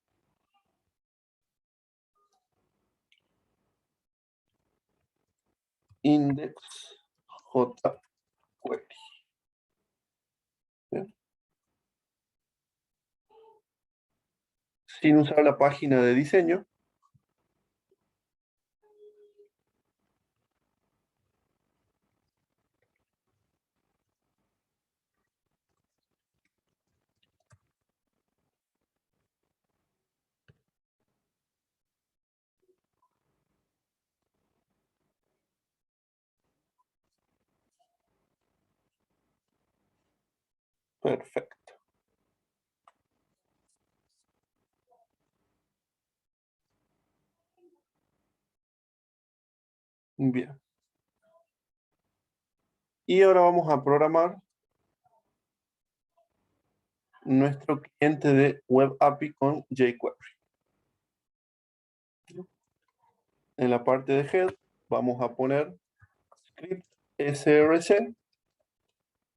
index jQuery. ¿Bien? Sin usar la página de diseño. Perfecto. Bien. Y ahora vamos a programar nuestro cliente de Web API con jQuery. En la parte de head vamos a poner script src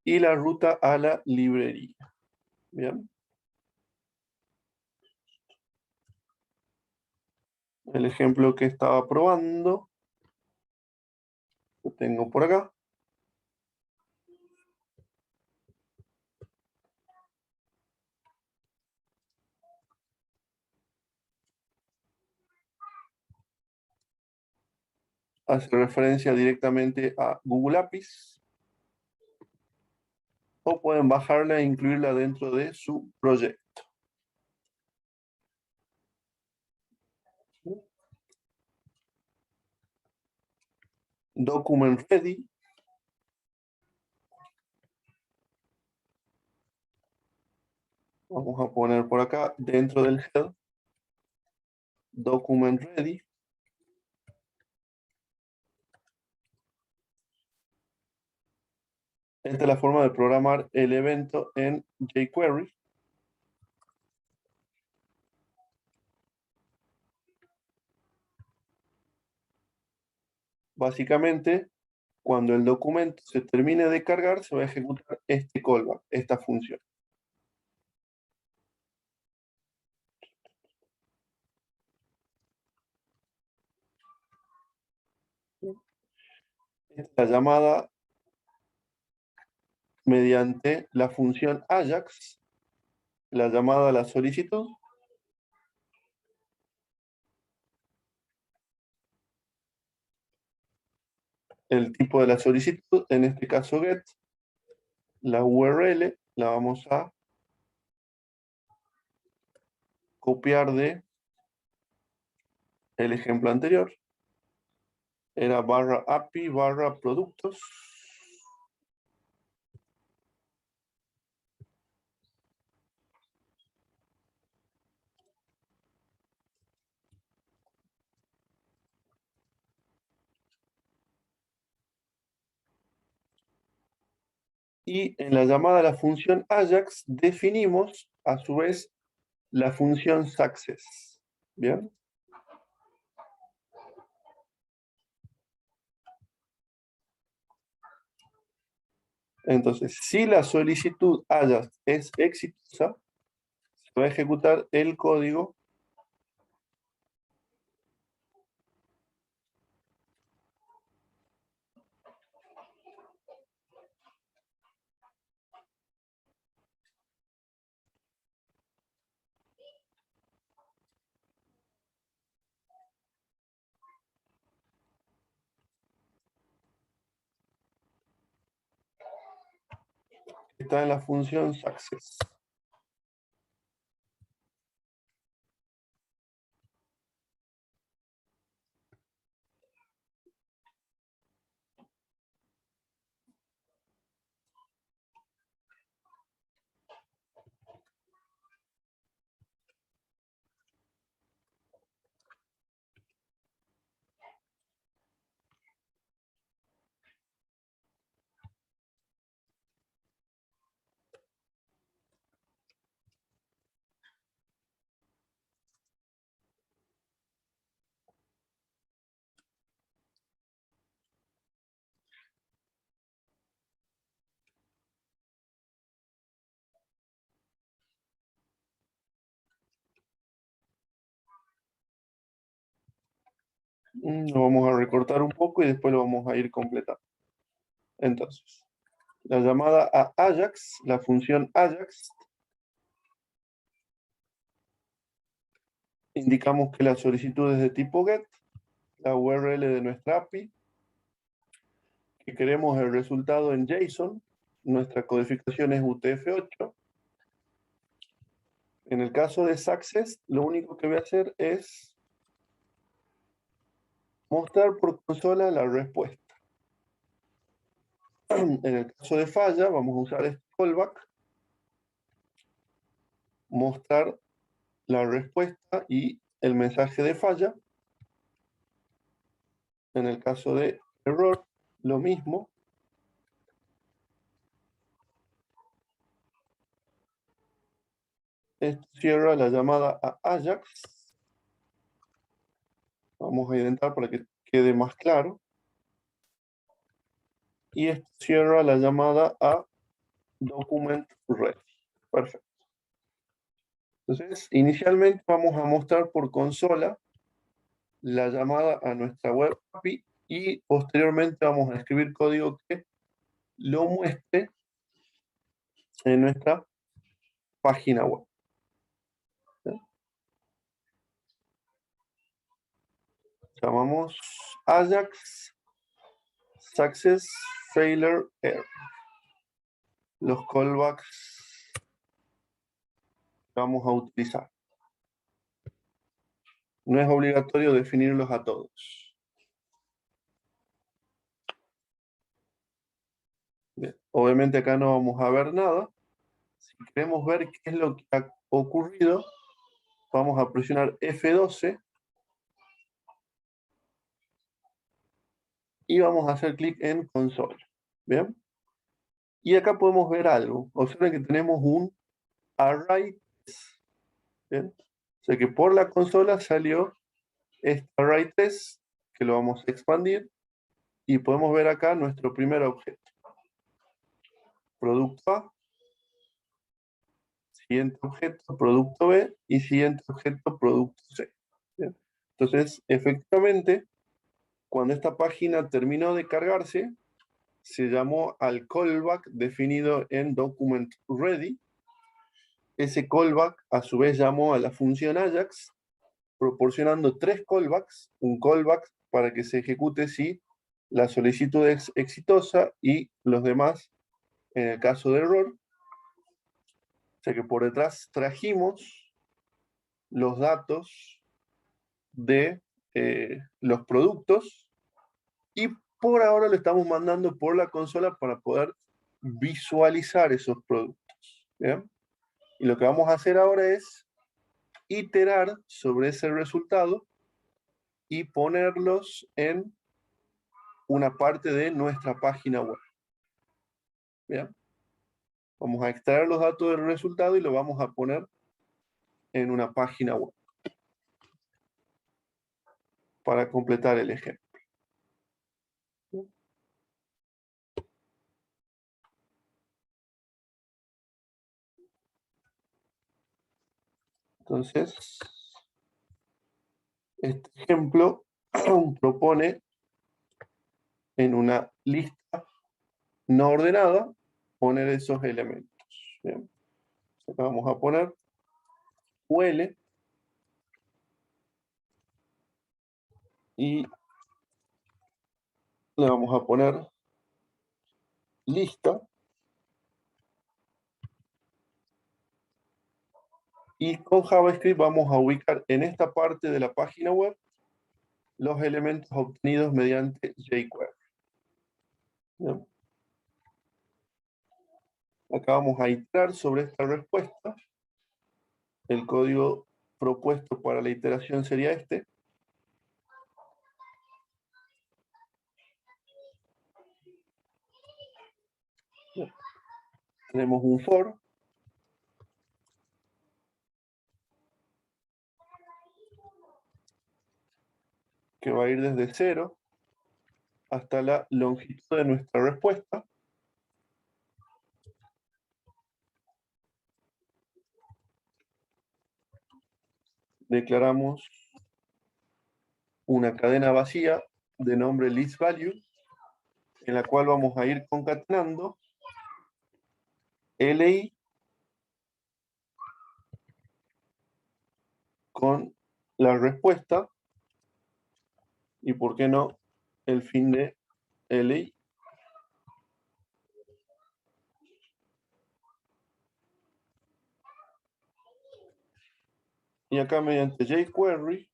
y la ruta a la librería. Bien. El ejemplo que estaba probando lo tengo por acá. Hace referencia directamente a Google APIs, o pueden bajarla e incluirla dentro de su proyecto. Document ready. Vamos a poner por acá dentro del head document ready. Esta es la forma de programar el evento en jQuery. Básicamente, cuando el documento se termine de cargar, se va a ejecutar este callback, esta función. Esta es la llamada mediante la función Ajax, la llamada a la solicitud. El tipo de la solicitud, en este caso get, la URL la vamos a copiar de el ejemplo anterior. Era /API /productos. Y en la llamada a la función Ajax definimos a su vez la función success. ¿Bien? Entonces, si la solicitud Ajax es exitosa, se va a ejecutar el código que está en la función success. Lo vamos a recortar un poco y después lo vamos a ir completando. Entonces, la llamada a Ajax, la función Ajax, indicamos que la solicitud es de tipo GET, la URL de nuestra API, que queremos el resultado en JSON, nuestra codificación es UTF-8. En el caso de Success, lo único que voy a hacer es mostrar por consola la respuesta. En el caso de falla, vamos a usar este callback, mostrar la respuesta y el mensaje de falla. En el caso de error, lo mismo. Esto cierra la llamada a Ajax. Vamos a intentar para que quede más claro. Y esto cierra la llamada a document ready. Perfecto. Entonces, inicialmente vamos a mostrar por consola la llamada a nuestra web API y posteriormente vamos a escribir código que lo muestre en nuestra página web. Llamamos Ajax Success Failure Error. Los callbacks que vamos a utilizar. No es obligatorio definirlos a todos. Bien. Obviamente acá no vamos a ver nada. Si queremos ver qué es lo que ha ocurrido, vamos a presionar F12 y vamos a hacer clic en console. Bien. Y acá podemos ver algo. Observen que tenemos un array test. ¿Bien? O sea que por la consola salió este array test, que lo vamos a expandir, y podemos ver acá nuestro primer objeto. Producto A, siguiente objeto, producto B, y siguiente objeto, producto C. ¿Bien? Entonces, efectivamente, cuando esta página terminó de cargarse, se llamó al callback definido en document ready. Ese callback, a su vez, llamó a la función Ajax, proporcionando 3 callbacks, un callback para que se ejecute si la solicitud es exitosa y los demás en el caso de error. O sea que por detrás trajimos los datos de los productos y por ahora lo estamos mandando por la consola para poder visualizar esos productos. ¿Bien? Y lo que vamos a hacer ahora es iterar sobre ese resultado y ponerlos en una parte de nuestra página web. ¿Bien? Vamos a extraer los datos del resultado y lo vamos a poner en una página web para completar el ejemplo. Entonces, este ejemplo propone en una lista no ordenada poner esos elementos. ¿Bien? Acá vamos a poner UL y le vamos a poner lista y con JavaScript vamos a ubicar en esta parte de la página web los elementos obtenidos mediante jQuery. ¿Bien? Acá vamos a iterar sobre esta respuesta. El código propuesto para la iteración sería este. Bien. Tenemos un for que va a ir desde 0 hasta la longitud de nuestra respuesta. Declaramos una cadena vacía de nombre listValue, en la cual vamos a ir concatenando LI con la respuesta y, por qué no, el fin de LI. Y acá mediante jQuery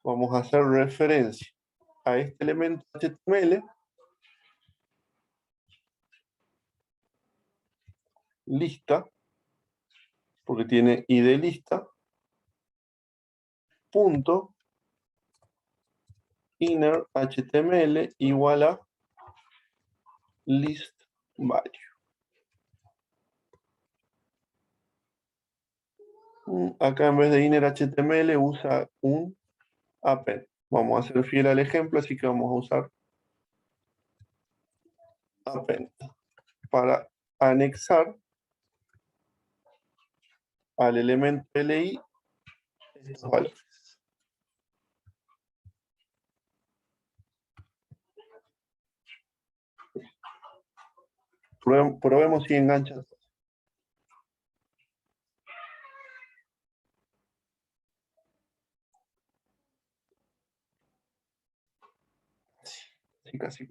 vamos a hacer referencia a este elemento HTML, lista, porque tiene id lista, punto, inner HTML igual a list value. Acá en vez de inner HTML usa un append. Vamos a ser fiel al ejemplo, así que vamos a usar append para anexar al elemento LI estos valores. Probemos si engancha. Sí, casi.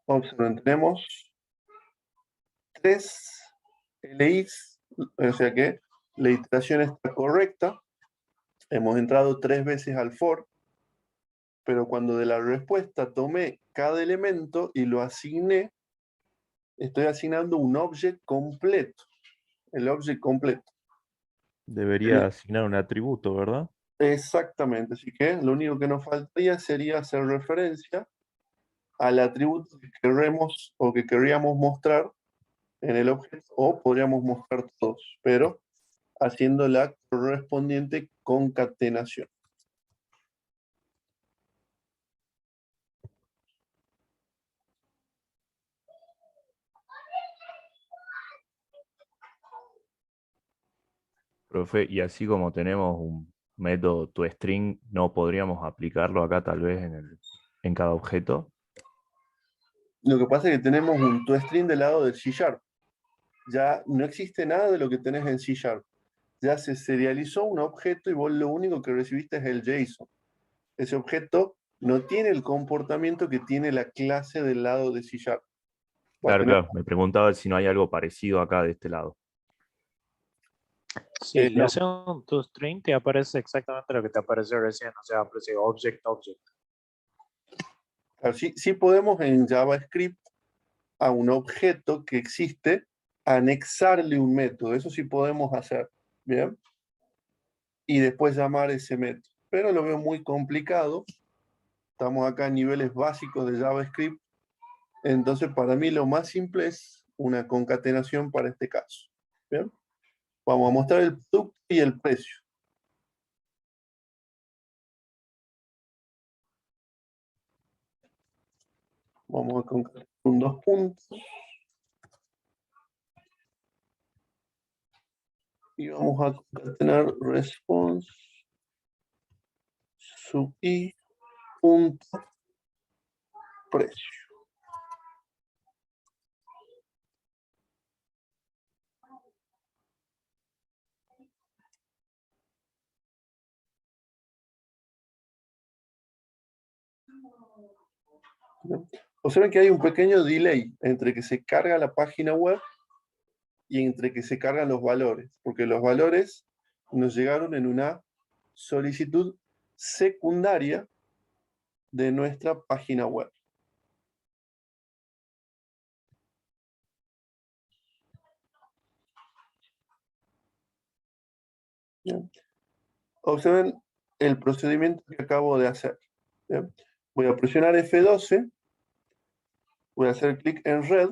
Observen, tenemos 3 LIs, o sea que la iteración está correcta. Hemos entrado 3 veces al for, pero cuando de la respuesta tomé cada elemento y lo asigné, estoy asignando un object completo. El object completo. Debería asignar un atributo, ¿verdad? Exactamente, así que lo único que nos faltaría sería hacer referencia al atributo que queremos o que querríamos mostrar en el objeto, o podríamos mostrar todos, pero haciendo la correspondiente concatenación. Profe, y así como tenemos un método toString, ¿no podríamos aplicarlo acá tal vez en cada objeto? Lo que pasa es que tenemos un toString del lado del C#. Ya no existe nada de lo que tenés en C#. Ya se serializó un objeto y vos lo único que recibiste es el JSON. Ese objeto no tiene el comportamiento que tiene la clase del lado de C#. Va a Claro, tener, claro. Me preguntaba si no hay algo parecido acá de este lado. Sí, si no, haces un toString te aparece exactamente lo que te apareció recién, o sea, aparece object, object. claro, sí podemos en JavaScript a un objeto que existe anexarle un método. Eso sí podemos hacer. ¿Bien? Y después llamar ese método. Pero lo veo muy complicado. Estamos acá en niveles básicos de JavaScript. Entonces, para mí lo más simple es una concatenación para este caso. ¿Bien? Vamos a mostrar el producto y el precio. Vamos a concatenar un 2 puntos. Y vamos a concatenar response sub i punto precio. Observen que hay un pequeño delay entre que se carga la página web y entre que se cargan los valores, porque los valores nos llegaron en una solicitud secundaria de nuestra página web. ¿Bien? Observen el procedimiento que acabo de hacer. ¿Bien? Voy a presionar F12, voy a hacer clic en red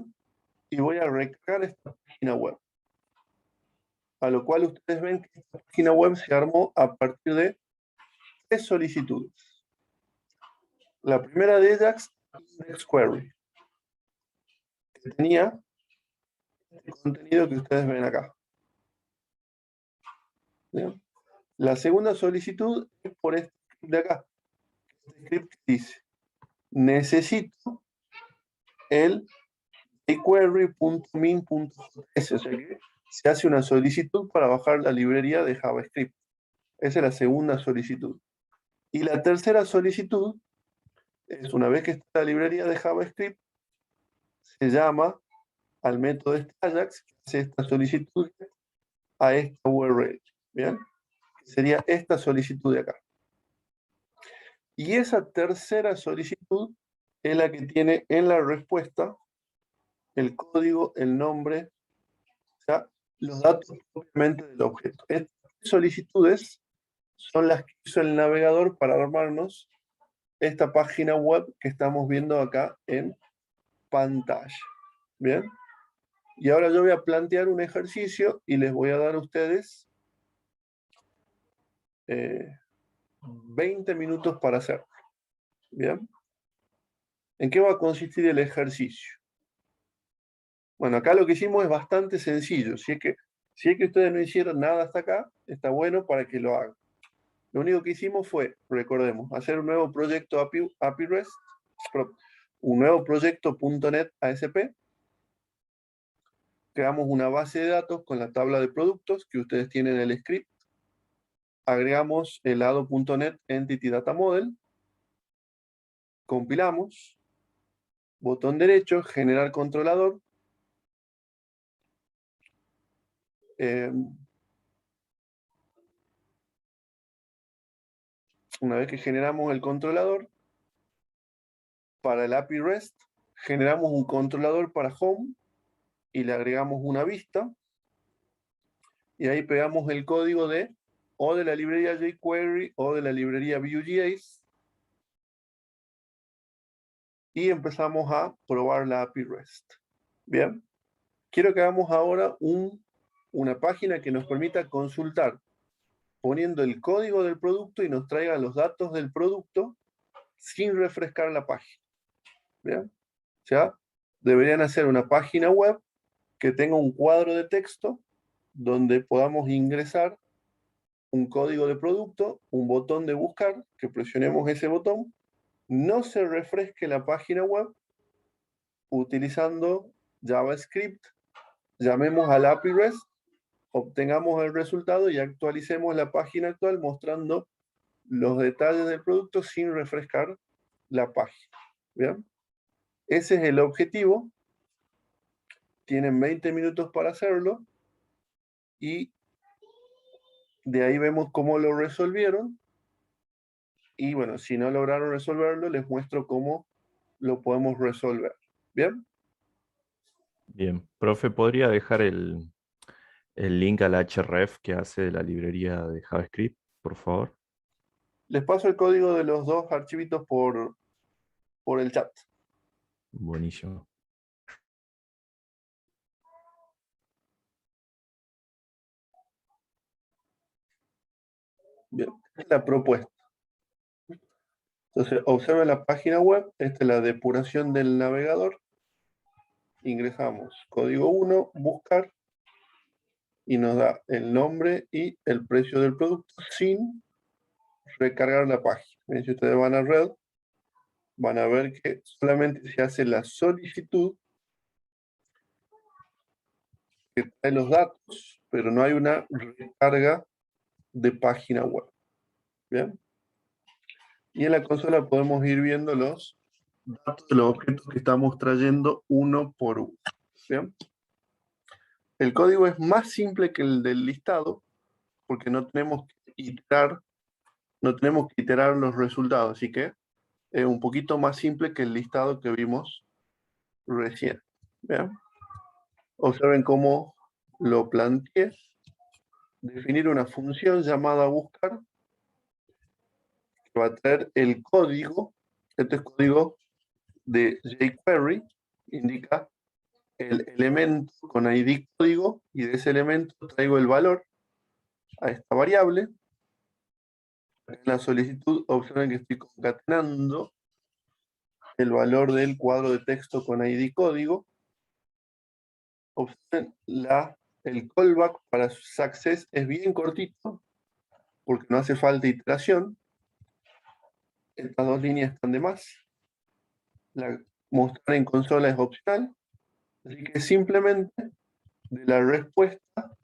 y voy a recargar esta página web. A lo cual ustedes ven que esta página web se armó a partir de 3 solicitudes. La primera de ellas, index query, que tenía el contenido que ustedes ven acá. ¿Bien? La segunda solicitud es por este script de acá. Este script que dice, necesito el jQuery.min.js, o sea que se hace una solicitud para bajar la librería de JavaScript. Esa es la segunda solicitud. Y la tercera solicitud es, una vez que está la librería de JavaScript, se llama al método de Ajax que hace esta solicitud a esta URL. ¿Bien? Sería esta solicitud de acá. Y esa tercera solicitud es la que tiene en la respuesta el código, el nombre, o sea, los datos propiamente del objeto. Estas solicitudes son las que hizo el navegador para armarnos esta página web que estamos viendo acá en pantalla. ¿Bien? Y ahora yo voy a plantear un ejercicio y les voy a dar a ustedes 20 minutos para hacerlo. ¿Bien? ¿En qué va a consistir el ejercicio? Bueno, acá lo que hicimos es bastante sencillo. Si es que ustedes no hicieron nada hasta acá, está bueno para que lo hagan. Lo único que hicimos fue, recordemos, hacer un nuevo proyecto API REST, un nuevo proyecto .NET ASP. Creamos una base de datos con la tabla de productos que ustedes tienen en el script. Agregamos el lado.NET Entity Data Model. Compilamos. Botón derecho, generar controlador. Una vez que generamos el controlador, para el API REST, generamos un controlador para Home y le agregamos una vista. Y ahí pegamos el código de o de la librería jQuery o de la librería Vue.js. Y empezamos a probar la API REST. Bien. Quiero que hagamos ahora una página que nos permita consultar poniendo el código del producto y nos traiga los datos del producto sin refrescar la página. ¿Bien? O sea, deberían hacer una página web que tenga un cuadro de texto donde podamos ingresar un código de producto, un botón de buscar, que presionemos ese botón, no se refresque la página web utilizando JavaScript, llamemos al API REST, obtengamos el resultado y actualicemos la página actual mostrando los detalles del producto sin refrescar la página. ¿Bien? Ese es el objetivo. Tienen 20 minutos para hacerlo y de ahí vemos cómo lo resolvieron. Y bueno, si no lograron resolverlo, les muestro cómo lo podemos resolver. ¿Bien? Bien. Profe, ¿podría dejar el link al href que hace de la librería de JavaScript, por favor? Les paso el código de los dos archivitos por el chat. Buenísimo. Bien, esta es la propuesta. Entonces, observen la página web. Esta es la depuración del navegador. Ingresamos código 1, buscar, y nos da el nombre y el precio del producto sin recargar la página. Bien, si ustedes van a red, van a ver que solamente se hace la solicitud que trae los datos, pero no hay una recarga de página web. Bien. Y en la consola podemos ir viendo los datos de los objetos que estamos trayendo uno por uno. Bien. El código es más simple que el del listado, porque no tenemos que iterar los resultados, así que es un poquito más simple que el listado que vimos recién. ¿Bien? Observen cómo lo planteé. Definir una función llamada buscar, que va a traer el código. Este es código de jQuery, indica el elemento con ID código, y de ese elemento traigo el valor a esta variable. En la solicitud observen que estoy concatenando el valor del cuadro de texto con ID código. Observen el callback para success es bien cortito, porque no hace falta iteración. Estas dos líneas están de más. La mostrar en consola es opcional. Así que simplemente de la respuesta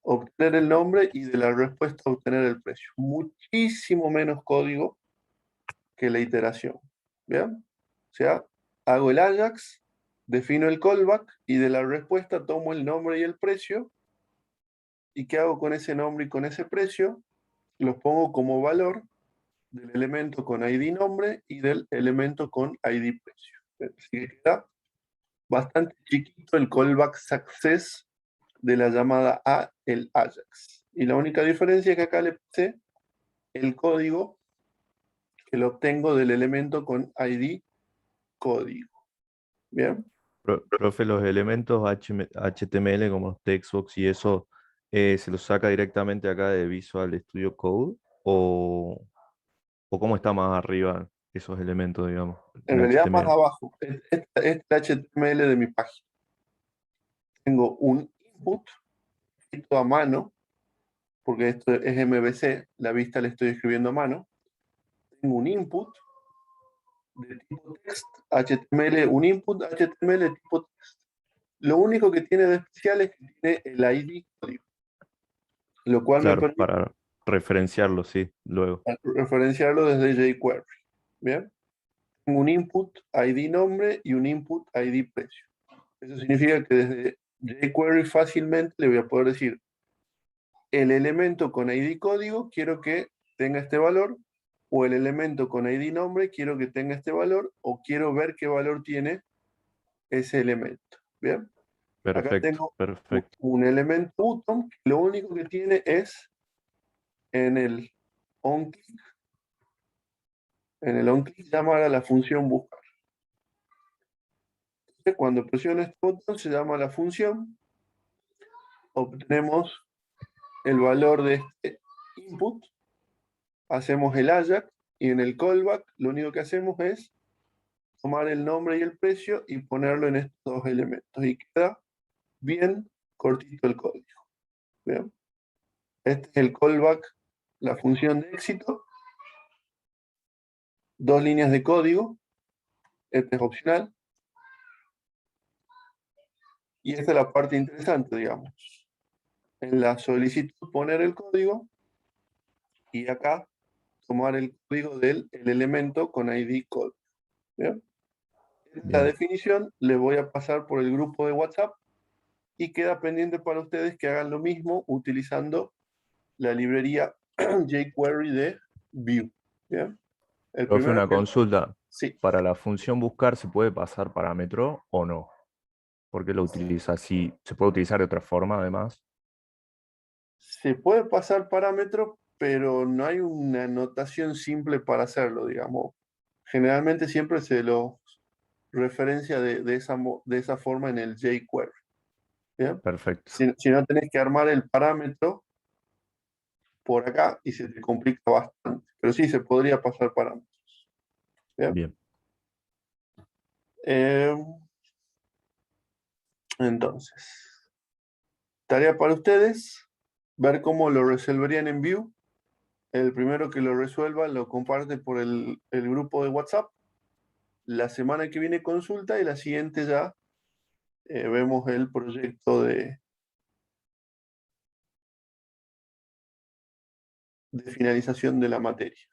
obtener el nombre y de la respuesta obtener el precio. Muchísimo menos código que la iteración. ¿Bien? O sea, hago el Ajax, defino el callback y de la respuesta tomo el nombre y el precio. ¿Y qué hago con ese nombre y con ese precio? Los pongo como valor del elemento con ID nombre y del elemento con ID precio. Así que queda bastante chiquito el callback success de la llamada a el Ajax. Y la única diferencia es que acá le puse el código que lo obtengo del elemento con ID código. ¿Bien? Profe, los elementos HTML como los textbox y eso, ¿se los saca directamente acá de Visual Studio Code? ¿O cómo está más arriba esos elementos, digamos? En realidad más HTML. abajo. Este es el HTML de mi página. Tengo un input escrito a mano, porque esto es MVC, la vista la estoy escribiendo a mano. Tengo un input de tipo text, HTML, un input HTML tipo text. Lo único que tiene de especial es que tiene el ID código, lo cual me Claro, permite para referenciarlo, sí, luego. referenciarlo desde jQuery. ¿Bien? Tengo un input ID nombre y un input ID precio. Eso significa que desde jQuery fácilmente le voy a poder decir el elemento con ID código quiero que tenga este valor, o el elemento con ID nombre quiero que tenga este valor, o quiero ver qué valor tiene ese elemento. ¿Bien? Acá Perfecto, tengo perfecto. un elemento button que lo único que tiene es en el onClick, llamar a la función buscar. Entonces, cuando presiono este botón se llama la función, obtenemos el valor de este input, hacemos el AJAX y en el callback lo único que hacemos es tomar el nombre y el precio y ponerlo en estos dos elementos y queda bien cortito el código. ¿Bien? Este es el callback, la función de éxito, 2 líneas de código, este es opcional, y esta es la parte interesante, digamos. En la solicitud poner el código y acá tomar el código del el elemento con ID code. ¿Bien? La Bien. definición le voy a pasar por el grupo de WhatsApp y queda pendiente para ustedes que hagan lo mismo utilizando la librería jQuery de Vue. ¿Bien? El Profe, primero una que... consulta. Sí, ¿Para la función buscar se puede pasar parámetro o no? ¿Por qué lo utiliza así? ¿Se puede utilizar de otra forma además? se puede pasar parámetro, pero no hay una notación simple para hacerlo, digamos. Generalmente siempre se lo referencia de esa forma en el jQuery. ¿Bien? Perfecto. Si no tenés que armar el parámetro por acá y se te complica bastante. Pero sí, se podría pasar parámetros. ¿Bien? Bien. Eh, entonces, tarea para ustedes, ver cómo lo resolverían en Vue. El primero que lo resuelva lo comparte por el grupo de WhatsApp. La semana que viene consulta y la siguiente ya vemos el proyecto de finalización de la materia.